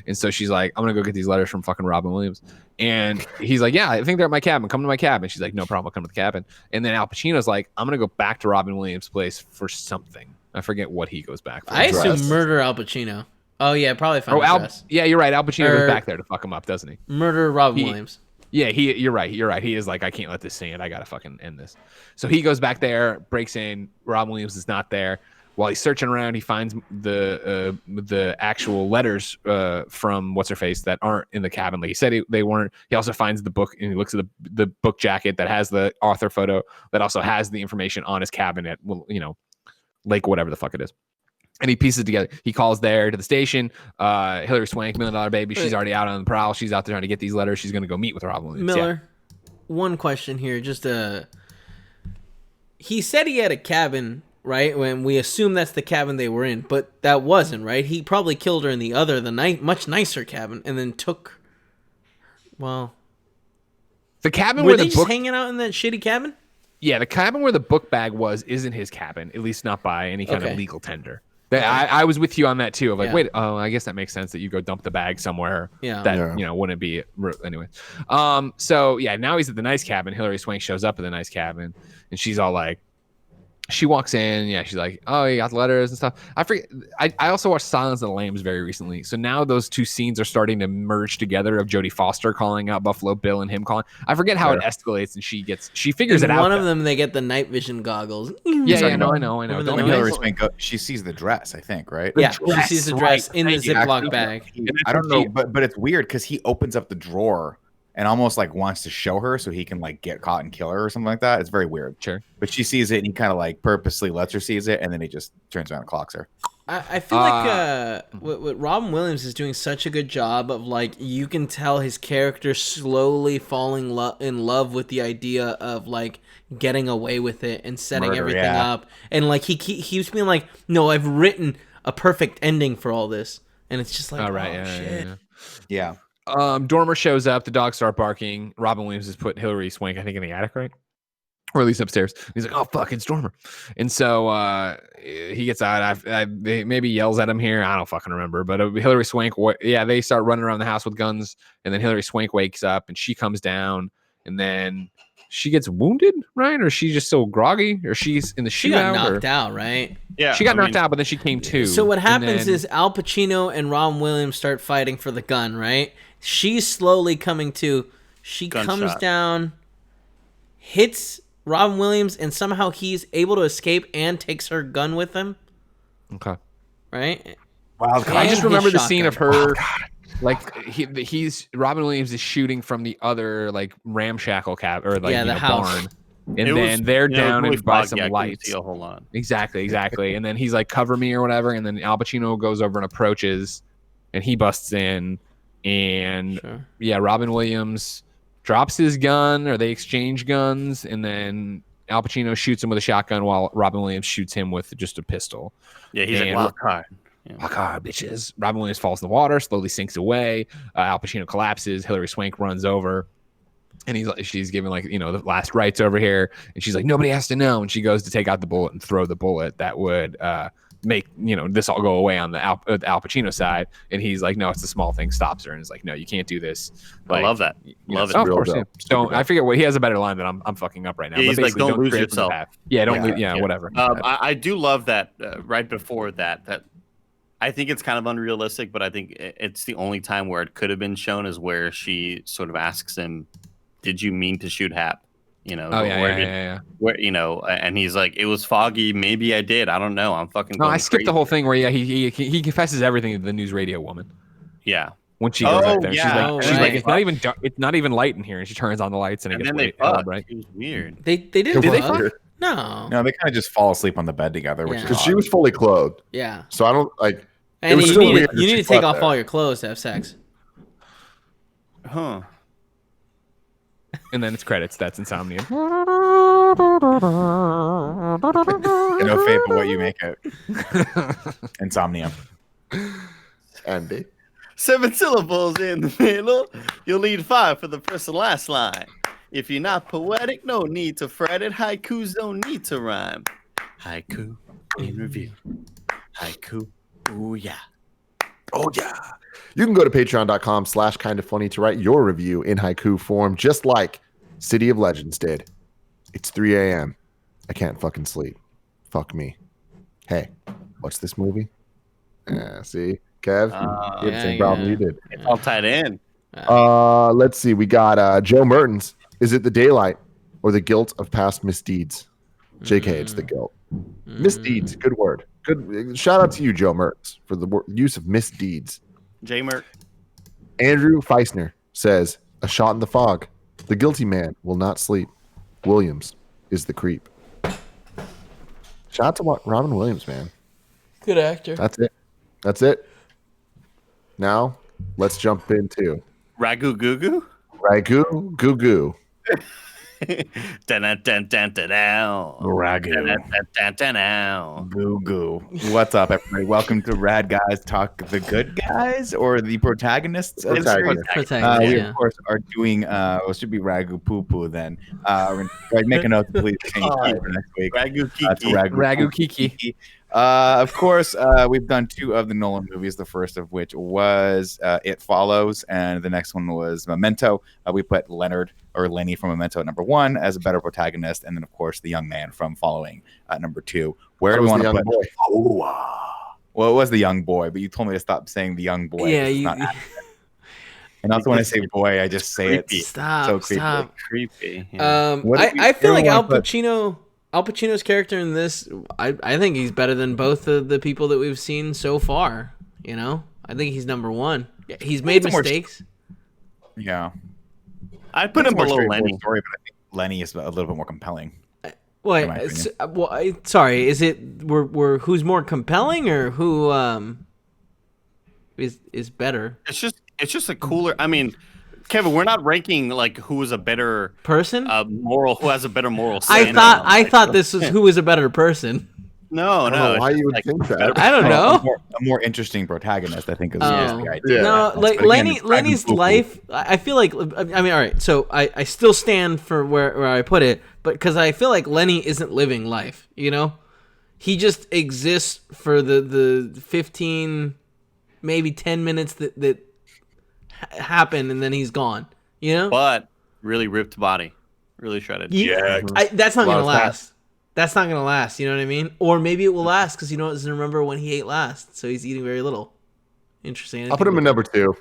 And so she's like, I'm going to go get these letters from fucking Robin Williams. And he's like, yeah, I think they're at my cabin. Come to my cabin. She's like, no problem. I'll come to the cabin. And then Al Pacino's like, I'm going to go back to Robin Williams' place for something. I forget what he goes back for. I assume murder Al Pacino. Oh, yeah, probably find the dress. Yeah, you're right. Al Pacino goes back there to fuck him up, doesn't he? Murder Robin Williams. Yeah, you're right. He is like, I can't let this stand. I got to fucking end this. So he goes back there, breaks in. Robin Williams is not there. while he's searching around, he finds the actual letters from what's her face that aren't in the cabin. Like he said they weren't. He also finds the book and he looks at the book jacket that has the author photo that also has the information on his cabin at Lake whatever the fuck it is. And he pieces it together. He calls there to the station. Hilary Swank, $1 Million Baby. She's already out on the prowl. She's out there trying to get these letters. She's going to go meet with Robin Williams. Miller, one question here. Just he said he had a cabin, right? When we assume that's the cabin they were in, but that wasn't, right? He probably killed her in the much nicer cabin, and then took. Well, the cabin were where they the just book, hanging out in that shitty cabin? yeah, the cabin where the book bag isn't his cabin, at least not by any kind of legal tender. I was with you on that too. Of like, wait, I guess that makes sense that you go dump the bag somewhere. That wouldn't be anyway. So yeah, now he's at the nice cabin. Hilary Swank shows up at the nice cabin, and she's all like, she walks in. Yeah, she's like, oh, you got the letters and stuff. I forget. I also watched Silence of the Lambs very recently. So now those two scenes are starting to merge together of Jodie Foster calling out Buffalo Bill and him calling. I forget how it escalates, and she figures it out. One of them, they get the night vision goggles. Yeah, I know. Don't Hilary Swank go, she sees the dress, I think, right? Yeah, she sees the dress in the Ziploc bag. I don't know, but it's weird because he opens up the drawer and almost like wants to show her so he can like get caught and kill her or something like that. It's very weird. Sure. But she sees it and he kind of like purposely lets her sees it, and then he just turns around and clocks her. I feel like what Robin Williams is doing such a good job of, like, you can tell his character slowly falling in love with the idea of like getting away with it and setting everything up, and like he keeps being like, no, I've written a perfect ending for all this, and it's just like, shit. Yeah. Dormer shows up. The dogs start barking. Robin Williams has put Hilary Swank, I think, in the attic, right? Or at least upstairs. He's like, oh, fuck, it's Dormer. And so he gets out. Maybe yells at him here. I don't fucking remember. But Hilary Swank, they start running around the house with guns. And then Hilary Swank wakes up and she comes down. And then she gets wounded, right? Or is she just so groggy? Or she's in the shootout? She got knocked out, right? Yeah. She got knocked out, but then she came to. So what happens is Al Pacino and Robin Williams start fighting for the gun, right? She's slowly coming to. She comes down, hits Robin Williams, and somehow he's able to escape and takes her gun with him. Okay. Right? Wow. I just remember the scene of her, like he's Robin Williams is shooting from the other like ramshackle cab or like the house. Barn. And then they're down and by some lights. See a whole lot. Exactly. And then he's like, cover me or whatever. And then Al Pacino goes over and approaches, and he busts in. And Robin Williams drops his gun, or they exchange guns, and then Al Pacino shoots him with a shotgun while Robin Williams shoots him with just a pistol. Yeah, he's like, walk hard. Walk hard, bitches. Robin Williams falls in the water, slowly sinks away. Al Pacino collapses. Hilary Swank runs over. And she's giving the last rites over here. And she's like, nobody has to know. And she goes to take out the bullet and throw the bullet that would make this all go away on the Al Pacino side. And he's like, no, it's the small thing. Stops her and is like, no, you can't do this. I love that. Love it. Of course. Don't. I forget what he has a better line that I'm fucking up right now. Yeah, he's like, don't lose yourself. Yeah, don't. Whatever. I do love that. Right before that I think it's kind of unrealistic, but I think it's the only time where it could have been shown is where she sort of asks him, did you mean to shoot Hap? Where, and he's like, it was foggy. Maybe I did. I don't know. I'm fucking. No, I skipped the whole thing where he confesses everything to the news radio woman. Yeah. When she goes up there, she's like, it's not even dark, it's not even light in here, and she turns on the lights and it gets they fuck. Right? It was weird. They didn't. Did they fuck? No. No, they kind of just fall asleep on the bed together, which is because she was fully clothed. Yeah. So I don't like. And you need to take off all your clothes to have sex. Huh. And then it's credits. That's Insomnia. No fate but what you make it. Insomnia. Andy. 7 syllables in the middle. You'll need 5 for the first and last line. If you're not poetic, no need to fret it. Haikus don't need to rhyme. Haiku in review. Haiku. Ooh, yeah. Oh, yeah. You can go to patreon.com/kindoffunny to write your review in haiku form, just like City of Legends did. It's 3 a.m. I can't fucking sleep. Fuck me. Hey, what's this movie? See? Kev? You had the same problem you did. It's all tied in. Let's see. We got Joe Mertens. Is it the daylight or the guilt of past misdeeds? JK, it's the guilt. Misdeeds. Good word. Good. Shout out to you, Joe Mertz, for the use of misdeeds. J Merck. Andrew Feisner says, "A shot in the fog. The guilty man will not sleep. Williams is the creep." Shout out to Robin Williams, man. Good actor. That's it. Now, let's jump into Ragu Goo Goo. Ragu Goo Goo. Ragu. Goo goo. What's up, everybody? Welcome to Rad Guys Talk the Good Guys, or the protagonists of the series. Protagonist, We, of course, are doing, it should be Ragu Poo Poo then. We're make a note to please change that for next week. Ragu To Kiki. Ragu Kiki. Of course, we've done 2 of the Nolan movies, the first of which was It Follows, and the next one was Memento. We put Lenny from Memento at number 1 as a better protagonist, and then, of course, the young man from Following at number 2. Where do we want to put? Boy. Well, it was the young boy, but you told me to stop saying the young boy. Yeah, It's not accurate. And also when I say boy, I just say it. Stop. So creepy. Stop. Creepy. Yeah. I feel like Al put- Pacino's character in this, I think he's better than both of the people that we've seen so far. You know, I think he's number 1. He's made It's a more- mistakes. Yeah. I'd put It's him a more below straightforward Lenny. story, but I think Lenny is a little bit more compelling. in my opinion. Sorry, is it we're who's more compelling or who is better It's just a cooler. I mean, Kevin, we're not ranking like who is a better person? who has a better moral. I thought this was who is a better person. No, I don't know why you would like, think that. I don't know. A more interesting protagonist, I think, is Oh. the idea. Yeah. No, like But again, it's Lenny's Dragon Poo Poo. life. I feel like I mean, all right. So I still stand for where I put it, but because I feel like Lenny isn't living life. You know, he just exists for the 15, maybe 10 minutes that happen, and then he's gone. You know, but really ripped body, really shredded. that's not A lot gonna of last. That's not gonna last. You know what I mean? Or maybe it will last because he doesn't remember when he ate last, so he's eating very little. Interesting. I'll put him in number 2,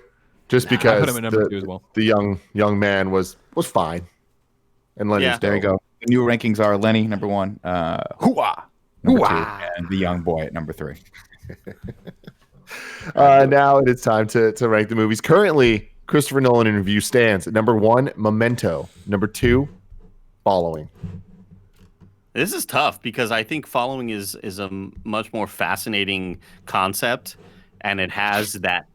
just because I put him in number 2 as well. the young man was fine, and Lenny's Yeah. There you go. The new rankings are Lenny, number 1. Hooah! Number 2, and the young boy at number 3. Now it is time to rank the movies. Currently, Christopher Nolan in review stands at number 1, Memento. Number 2, Following. This is tough because I think Following is a much more fascinating concept, and it has that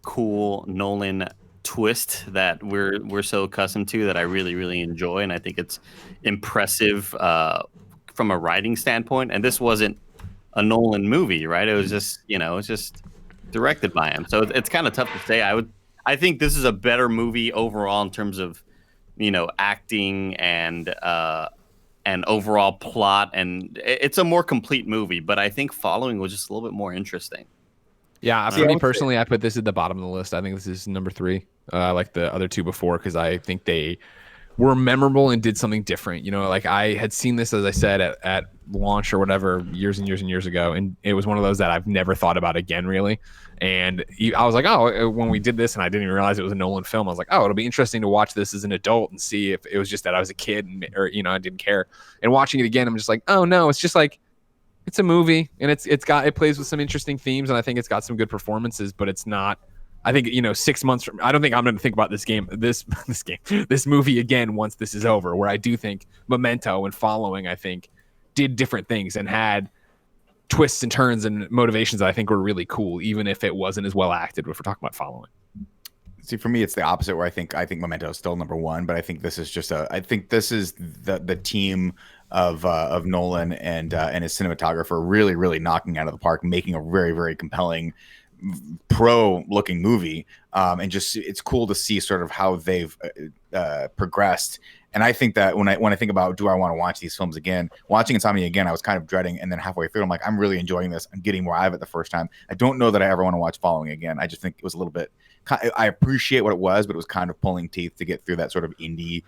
cool Nolan twist that we're so accustomed to that I really, really enjoy, and I think it's impressive from a writing standpoint. And this wasn't a Nolan movie, right? It was just it's just directed by him, so it's kind of tough to say. I think this is a better movie overall in terms of acting and overall plot, and it's a more complete movie, but I think Following was just a little bit more interesting. Yeah, for me personally, I put this at the bottom of the list. I think this is number 3, like the other 2 before, because I think they were memorable and did something different. Like I had seen this, as I said, at launch or whatever, years and years and years ago, and it was one of those that I've never thought about again, really. And I was like, oh, when we did this, and I didn't even realize it was a Nolan film, I was like, oh, it'll be interesting to watch this as an adult and see if it was just that I was a kid or I didn't care. And watching it again, I'm just like, oh no, it's just like, it's a movie, and it plays with some interesting themes, and I think it's got some good performances, but it's not. I think 6 months from, I don't think I'm going to think about this movie again once this is over. Where I do think Memento and Following, I think, did different things and had twists and turns and motivations that I think were really cool, even if it wasn't as well acted. If we're talking about Following. See, for me, it's the opposite. Where I think Memento is still number 1, but I think this is just I think this is the team of Nolan and his cinematographer really, really knocking out of the park, making a very, very compelling pro-looking movie, and just it's cool to see sort of how they've progressed. And I think that when I think about, do I want to watch these films again? Watching Insomnia again, I was kind of dreading, and then halfway through, I'm like, I'm really enjoying this. I'm getting more out of it the first time. I don't know that I ever want to watch Following again. I just think it was a little bit. I appreciate what it was, but it was kind of pulling teeth to get through that sort of indie,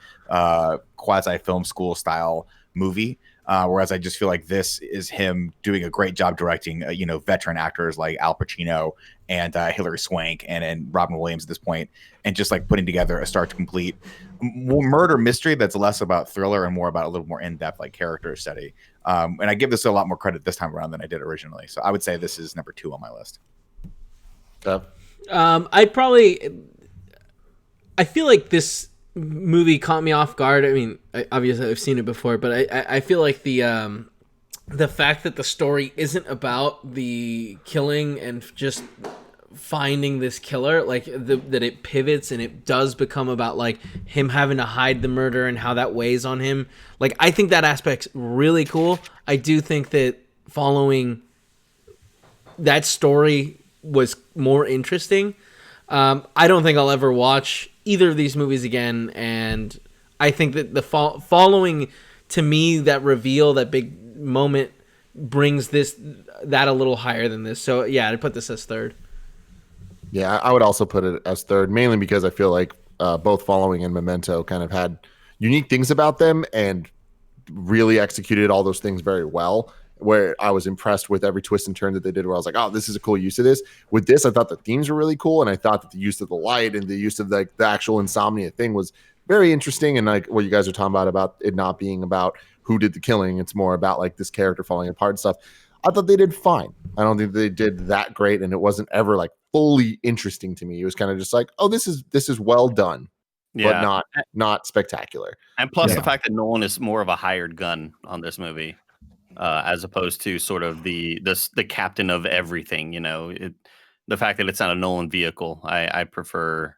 quasi film school style movie. Whereas I just feel like this is him doing a great job directing, veteran actors like Al Pacino and Hilary Swank and Robin Williams at this point, and just like putting together a start to complete murder mystery that's less about thriller and more about a little more in-depth like character study. And I give this a lot more credit this time around than I did originally. So I would say this is number 2 on my list. I feel like this movie caught me off guard. I mean, obviously I've seen it before, but I feel like the fact that the story isn't about the killing and just finding this killer, like that it pivots and it does become about like him having to hide the murder and how that weighs on him. Like, I think that aspect's really cool. I do think that following that story was more interesting. I don't think I'll ever watch either of these movies again, and I think that the following, to me, that reveal, that big moment, brings that a little higher than this. So yeah, I'd put this as third. Yeah, I would also put it as third, mainly because I feel like both Following and Memento kind of had unique things about them and really executed all those things very well, where I was impressed with every twist and turn that they did, where I was like, oh, this is a cool use of this. With this, I thought the themes were really cool, and I thought that the use of the light and the use of the actual Insomnia thing was very interesting, and like what you guys are talking about it not being about who did the killing. It's more about like this character falling apart and stuff. I thought they did fine. I don't think they did that great, and it wasn't ever like fully interesting to me. It was kind of just like, oh, this is well done, but not spectacular. And plus the fact that Nolan is more of a hired gun on this movie, as opposed to sort of the captain of everything. You know, the fact that it's not a Nolan vehicle. I prefer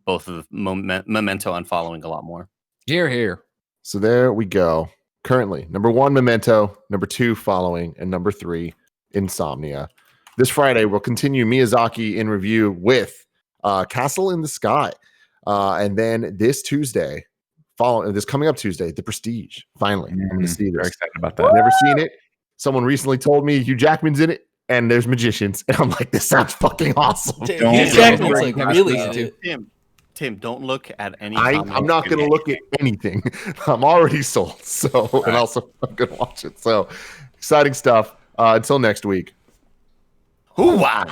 both of Memento and Following a lot more. Here. So there we go. Currently, number 1, Memento, number 2, Following, and number 3, Insomnia. This Friday, we'll continue Miyazaki in review with Castle in the Sky. And then this coming up Tuesday, The Prestige. Finally, I'm going to see this. Very excited about that. I've never seen it. Someone recently told me Hugh Jackman's in it, and there's magicians. And I'm like, this sounds fucking awesome. Hugh Jackman's like really into it. Tim, don't look at any. I'm not going to look at anything. I'm already sold. So, and also I'm going to watch it. So, exciting stuff. Until next week. Hoo-wah!